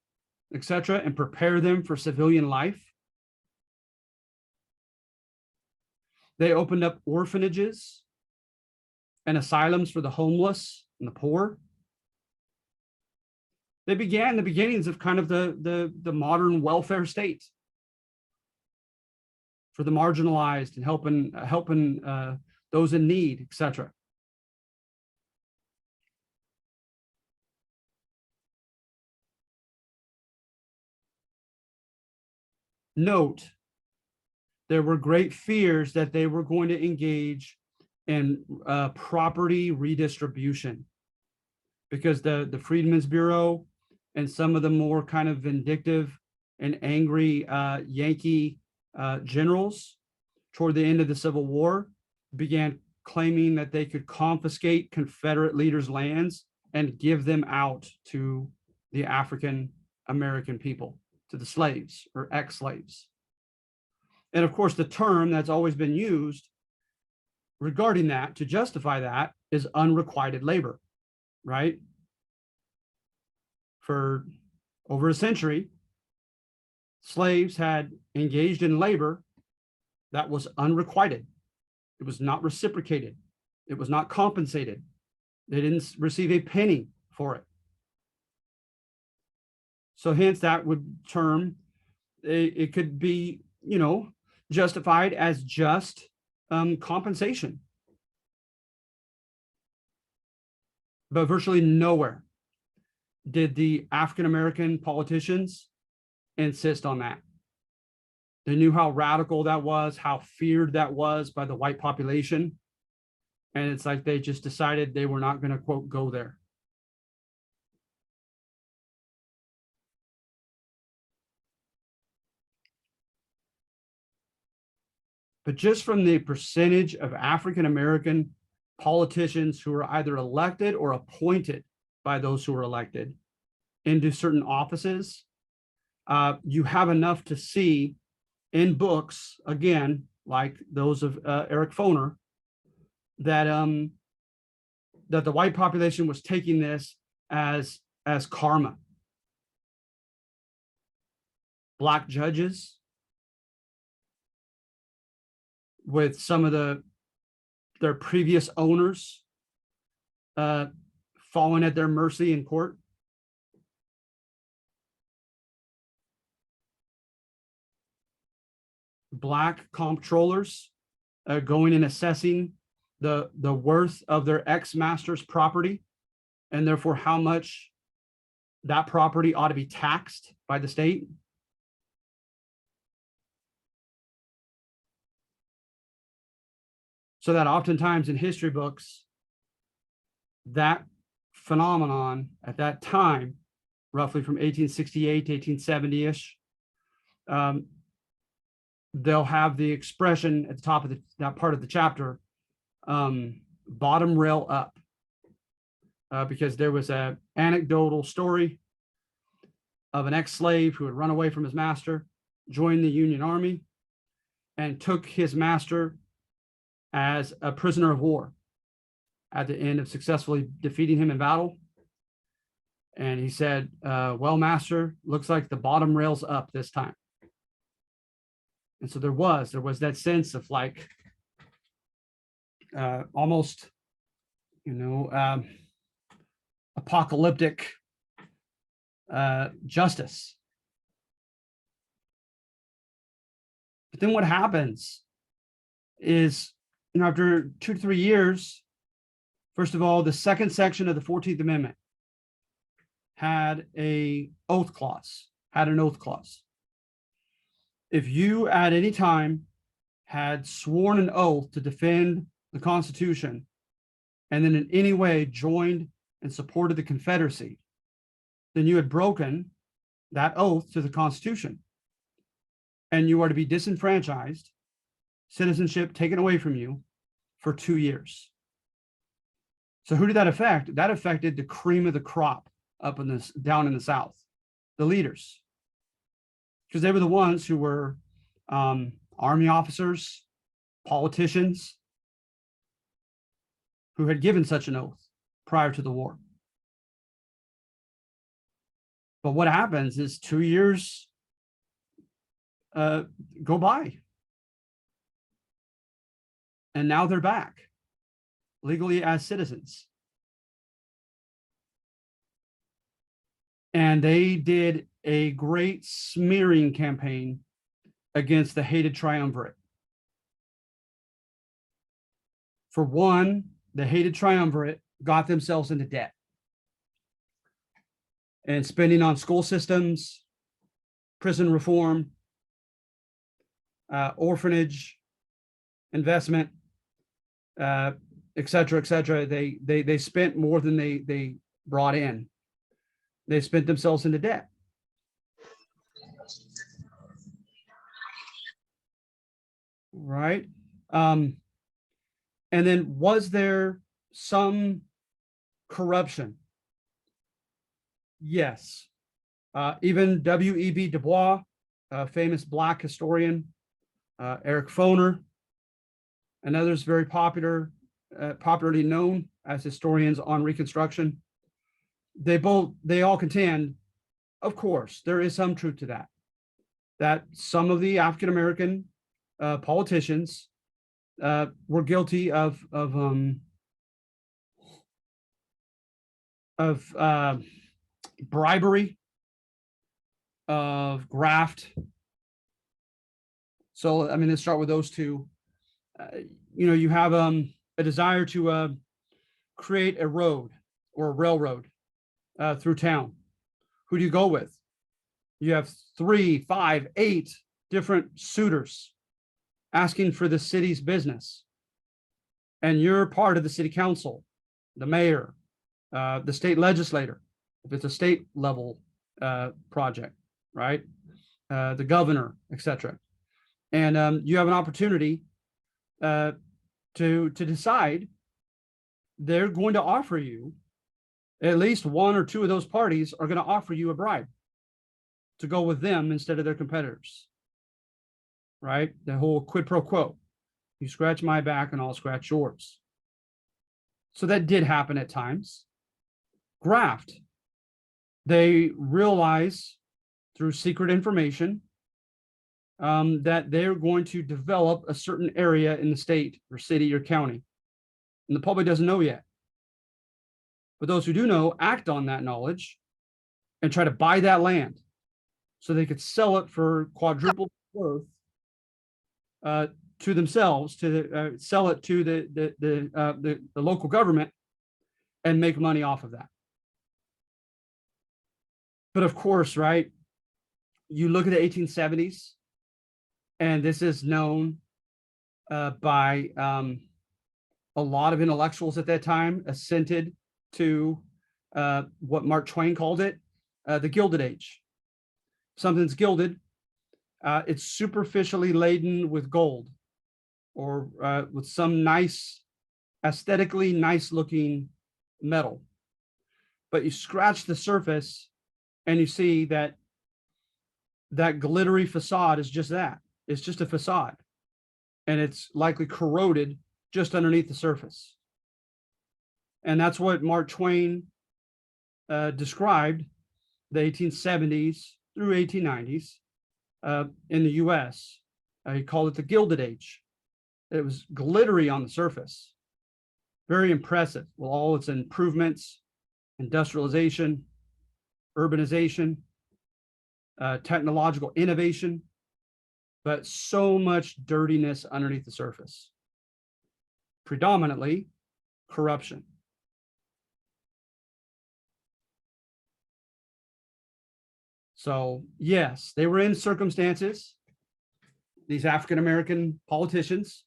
etc., and prepare them for civilian life. They opened up orphanages and asylums for the homeless and the poor. They began the beginnings of kind of the modern welfare state for the marginalized and helping those in need, etc. Note, there were great fears that they were going to engage in property redistribution, because the Freedmen's Bureau and some of the more kind of vindictive and angry Yankee generals toward the end of the Civil War began claiming that they could confiscate Confederate leaders' lands and give them out to the African American people, to the slaves or ex-slaves. And of course, the term that's always been used regarding that to justify that is unrequited labor, right? For over a century, slaves had engaged in labor that was unrequited. It was not reciprocated. It was not compensated. They didn't receive a penny for it. So hence that would term, it could be, justified as just compensation. But virtually nowhere did the African-American politicians insist on that. They knew how radical that was, how feared that was by the white population. And it's like they just decided they were not going to, quote, go there. But just from the percentage of African-American politicians who are either elected or appointed by those who are elected into certain offices, you have enough to see in books, again, like those of Eric Foner, that that the white population was taking this as karma. Black judges, with some of their previous owners falling at their mercy in court. Black comptrollers going and assessing the worth of their ex-master's property, and therefore how much that property ought to be taxed by the state. So that oftentimes in history books, that phenomenon at that time roughly from 1868 to 1870-ish. They'll have the expression at the top of that part of the chapter, bottom rail up, because there was an anecdotal story of an ex-slave who had run away from his master, joined the Union Army, and took his master as a prisoner of war at the end of successfully defeating him in battle. And he said, well, master, looks like the bottom rail's up this time. And so there was that sense of like almost, apocalyptic justice. But then what happens is, after 2 to 3 years, first of all, the second section of the 14th Amendment had an oath clause. If you at any time had sworn an oath to defend the Constitution and then in any way joined and supported the Confederacy, then you had broken that oath to the Constitution, and you are to be disenfranchised, citizenship taken away from you for 2 years. So who did that affect? That affected the cream of the crop up in this, down in the South, the leaders, because they were the ones who were army officers, politicians, who had given such an oath prior to the war. But what happens is 2 years go by, and now they're back legally as citizens. And they did a great smearing campaign against the hated triumvirate. For one, the hated triumvirate got themselves into debt and spending on school systems, prison reform, orphanage, investment, et cetera, et cetera. They spent more than they brought in. They spent themselves into debt. Right. And then was there some corruption? Yes. Even W.E.B. Du Bois, a famous Black historian, Eric Foner, and others very popularly known as historians on Reconstruction, they all contend, of course, there is some truth to that some of the African-American politicians were guilty of bribery, of graft. So, I mean, let's start with those two. You have a desire to create a road or a railroad through town. Who do you go with? You have 3, 5, 8 different suitors asking for the city's business. And you're part of the city council, the mayor, the state legislator, if it's a state level project, right? The governor, etc. And you have an opportunity to decide. They're going to offer you, at least 1 or 2 of those parties are going to offer you a bribe to go with them instead of their competitors, right? The whole quid pro quo. You scratch my back and I'll scratch yours. So that did happen at times. Graft. They realize through secret information that they're going to develop a certain area in the state or city or county. And the public doesn't know yet. But those who do know act on that knowledge and try to buy that land so they could sell it for quadruple worth to themselves, sell it to the local government and make money off of that. But of course, right, you look at the 1870s, and this is known by a lot of intellectuals at that time assented to what Mark Twain called it, the Gilded Age. Something's gilded, it's superficially laden with gold or with some nice, aesthetically nice looking metal. But you scratch the surface and you see that that glittery facade is just that. It's just a facade. And it's likely corroded just underneath the surface. And that's what Mark Twain described the 1870s through 1890s in the US. He called it the Gilded Age. It was glittery on the surface, very impressive with all its improvements, industrialization, urbanization, technological innovation, but so much dirtiness underneath the surface. Predominantly corruption. So yes, they were in circumstances, these African-American politicians,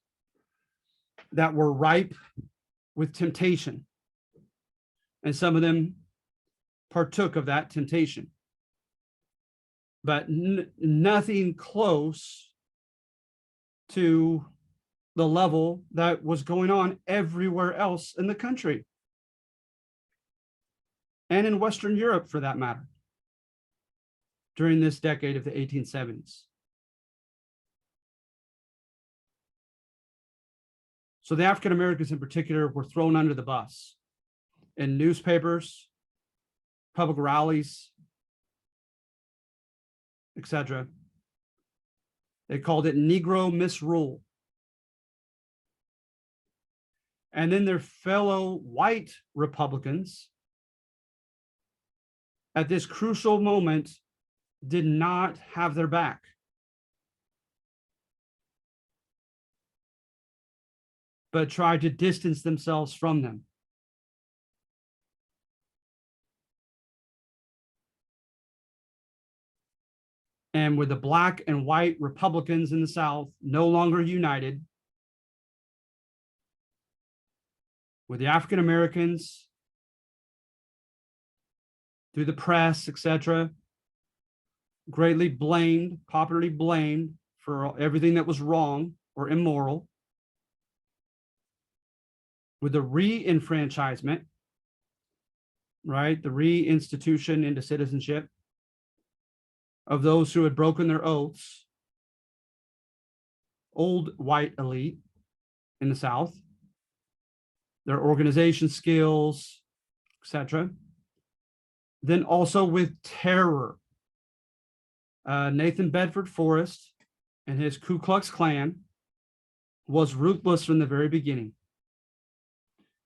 that were ripe with temptation. And some of them partook of that temptation. But nothing close to the level that was going on everywhere else in the country. And in Western Europe, for that matter, during this decade of the 1870s. So the African Americans in particular were thrown under the bus in newspapers, public rallies, etc. They called it Negro misrule. And then their fellow white Republicans at this crucial moment did not have their back. But tried to distance themselves from them. And with the black and white Republicans in the South no longer united, with the African Americans through the press, etc., greatly blamed, popularly blamed for everything that was wrong or immoral, with the re-enfranchisement, right, the reinstitution into citizenship of those who had broken their oaths, old white elite in the South, their organization skills, etc. Then also with terror. Nathan Bedford Forrest and his Ku Klux Klan was ruthless from the very beginning.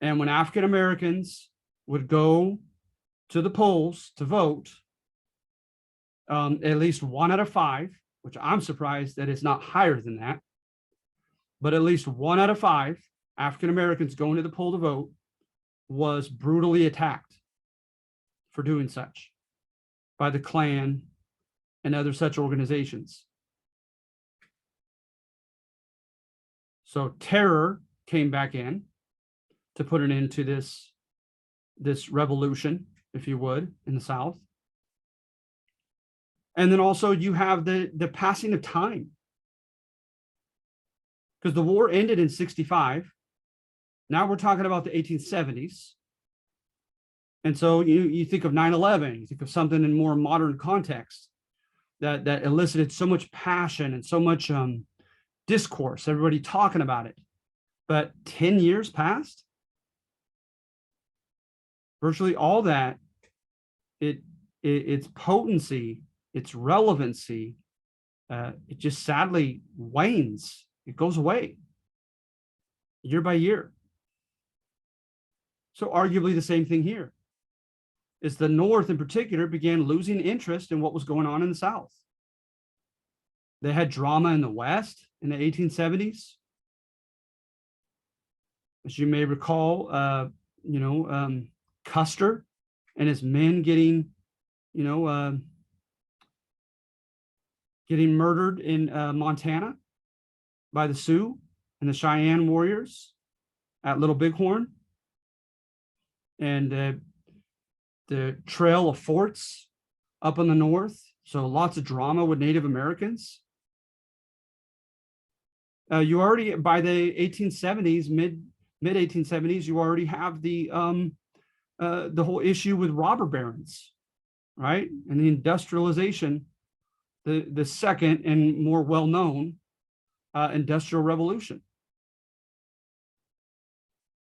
And when African Americans would go to the polls to vote, at least 1 out of 5, which I'm surprised that it's not higher than that, but at least 1 out of 5 African Americans going to the poll to vote was brutally attacked for doing such by the Klan and other such organizations. So terror came back in to put an end to this revolution, if you would, in the South. And then also you have the passing of time. Because the war ended in 65. Now we're talking about the 1870s. And so you think of 9/11, you think of something in more modern context that elicited so much passion and so much discourse, everybody talking about it. But 10 years passed. Virtually all that, its potency, its relevancy, it just sadly wanes. It goes away year by year. So arguably the same thing here is the North in particular began losing interest in what was going on in the South. They had drama in the West in the 1870s. As you may recall, Custer and his men getting murdered in Montana by the Sioux and the Cheyenne warriors at Little Bighorn. And the trail of forts up in the north. So lots of drama with Native Americans. You already, by the 1870s, mid 1870s, you already have the whole issue with robber barons, right? And the industrialization, the second and more well-known industrial revolution.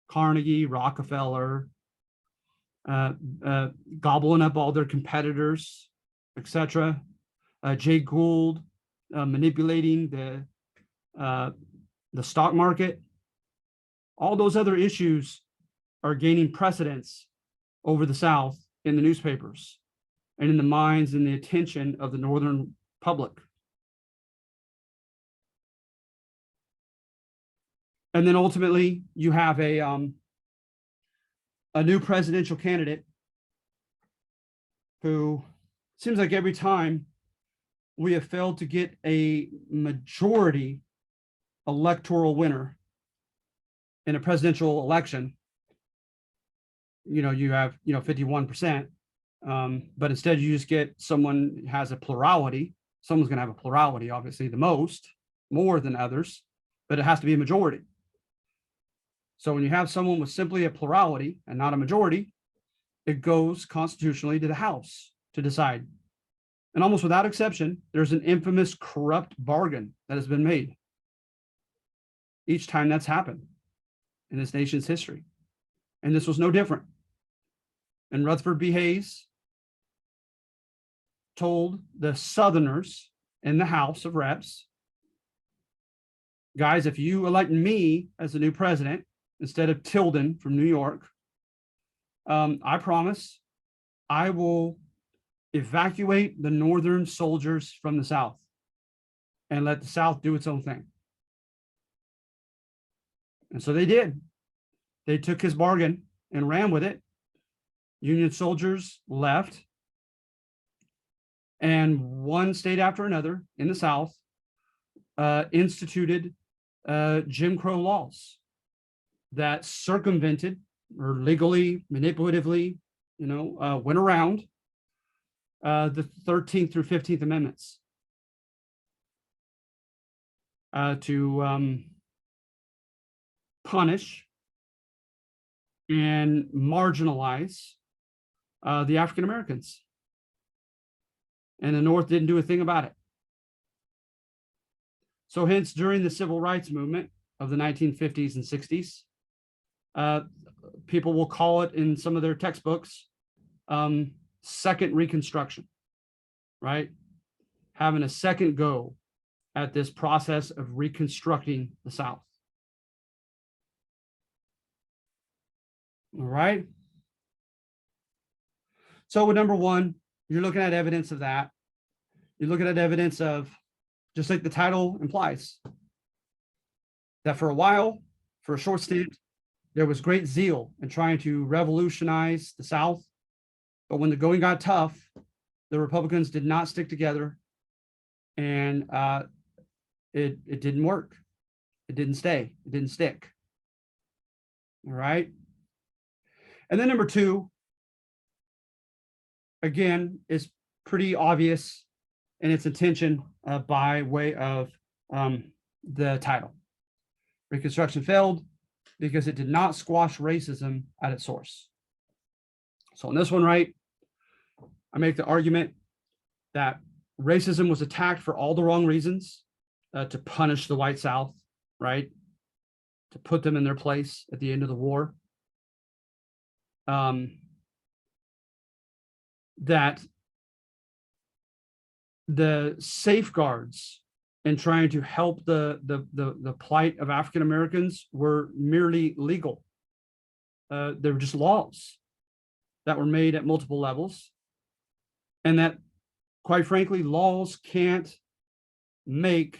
Carnegie, Rockefeller, gobbling up all their competitors, etc. Jay Gould manipulating the stock market. All those other issues are gaining precedence over the South in the newspapers and in the minds and the attention of the Northern public. And then ultimately, you have a new presidential candidate who seems like every time we have failed to get a majority electoral winner in a presidential election, you have 51%, but instead you just get someone who has a plurality. Someone's going to have a plurality, obviously more than others, but it has to be a majority. So when you have someone with simply a plurality and not a majority, it goes constitutionally to the House to decide. And almost without exception, there's an infamous corrupt bargain that has been made each time that's happened in this nation's history. And this was no different. And Rutherford B. Hayes told the Southerners in the House of Reps, guys, if you elect me as the new president instead of Tilden from New York, I promise I will evacuate the Northern soldiers from the South and let the South do its own thing. And so they did. They took his bargain and ran with it. Union soldiers left, and one state after another in the South instituted Jim Crow laws that circumvented or legally, manipulatively, went around the 13th through 15th Amendments to punish and marginalize the African Americans. And the North didn't do a thing about it. So hence, during the civil rights movement of the 1950s and 60s, people will call it in some of their textbooks, second Reconstruction, right? Having a second go at this process of reconstructing the South. All right. So with number one, you're looking at evidence of that. You're looking at evidence of, just like the title implies, that for a while, for a short stint, there was great zeal in trying to revolutionize the South. But when the going got tough, the Republicans did not stick together, and it didn't work. It didn't stay. It didn't stick. All right. And then number two, again, is pretty obvious in its intention by way of the title. Reconstruction failed because it did not squash racism at its source. So on this one, right, I make the argument that racism was attacked for all the wrong reasons, to punish the white South, right, to put them in their place at the end of the war. That the safeguards in trying to help the plight of African Americans were merely legal. They were just laws that were made at multiple levels, and that, quite frankly, laws can't make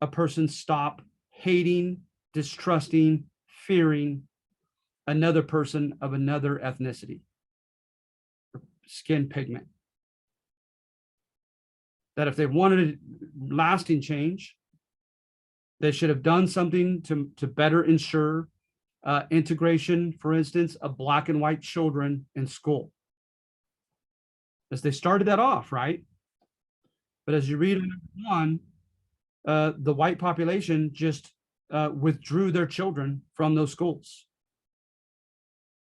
a person stop hating, distrusting, fearing another person of another ethnicity, skin pigment. That if they wanted lasting change, they should have done something to better ensure integration, for instance, of Black and white children in school. because they started that off, right? But as you read on, the white population just withdrew their children from those schools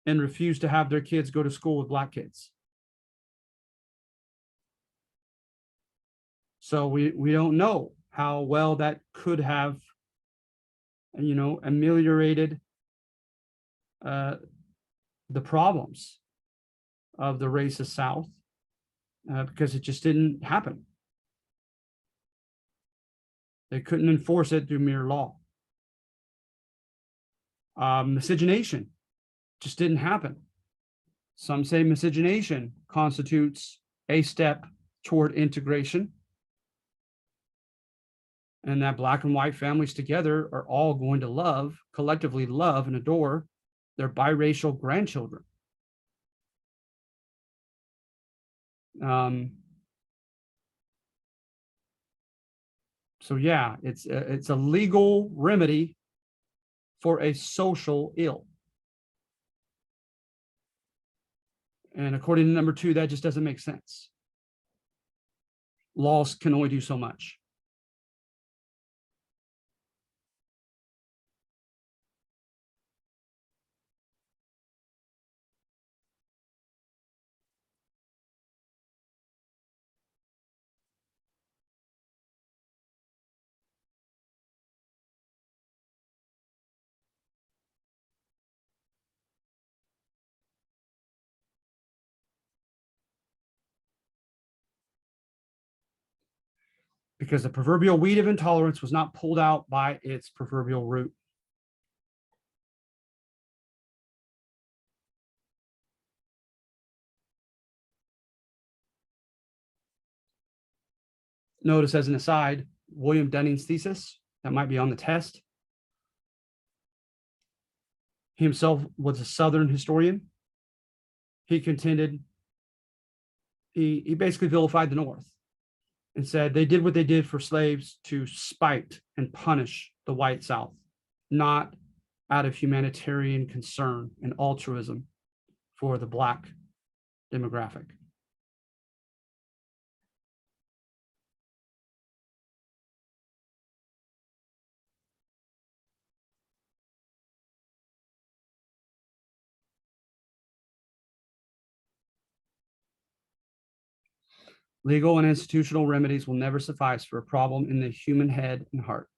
and refused to have their kids go to school with black kids. So we don't know how well that could have, ameliorated the problems of the racist South, because it just didn't happen. They couldn't enforce it through mere law. Miscegenation just didn't happen. Some say miscegenation constitutes a step toward integration, and that black and white families together are all going to collectively love and adore their biracial grandchildren. So yeah, it's a legal remedy for a social ill. And according to number 2, that just doesn't make sense. Laws can only do so much. Because the proverbial weed of intolerance was not pulled out by its proverbial root. Notice, as an aside, William Dunning's thesis, that might be on the test. He himself was a Southern historian. He contended, he basically vilified the North and said they did what they did for slaves to spite and punish the white South, not out of humanitarian concern and altruism for the black demographic. Legal and institutional remedies will never suffice for a problem in the human head and heart.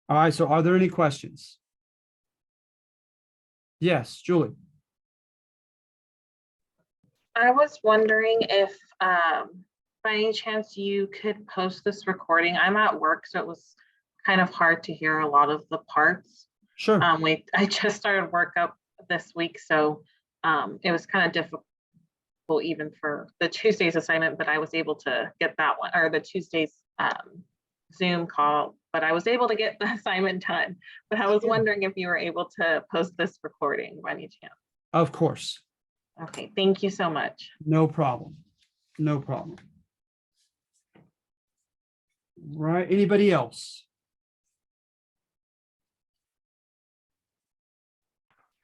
All right, so are there any questions? Yes, Julie. I was wondering if by any chance you could post this recording. I'm at work, so it was kind of hard to hear a lot of the parts. Sure. I just started work up this week, so it was kind of difficult even for the Tuesday's assignment, but I was able to get that one, or the Tuesday's Zoom call, but I was able to get the assignment done. But I was wondering if you were able to post this recording by any chance. Of course. Okay, thank you so much. No problem. No problem. Right, anybody else?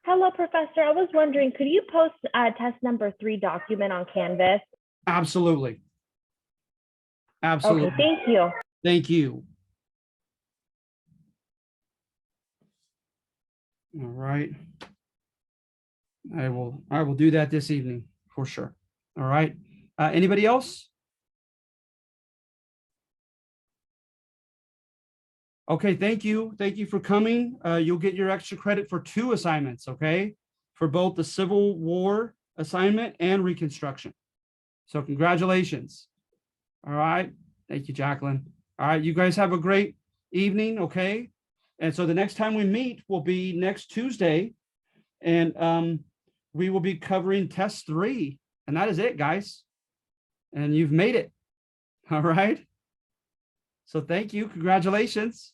Hello, Professor. I was wondering, could you post test number 3 document on Canvas? Absolutely. Absolutely. Okay, thank you. Thank you. All right. I will do that this evening for sure. All right. Anybody else? Okay, thank you. Thank you for coming. You'll get your extra credit for 2 assignments, okay? For both the Civil War assignment and Reconstruction. So congratulations. All right. Thank you, Jacqueline. All right, you guys have a great evening, okay? And so the next time we meet will be next Tuesday, and we will be covering test 3, and that is it, guys. And you've made it. All right. So thank you. Congratulations.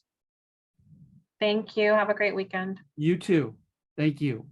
Thank you. Have a great weekend. You too. Thank you.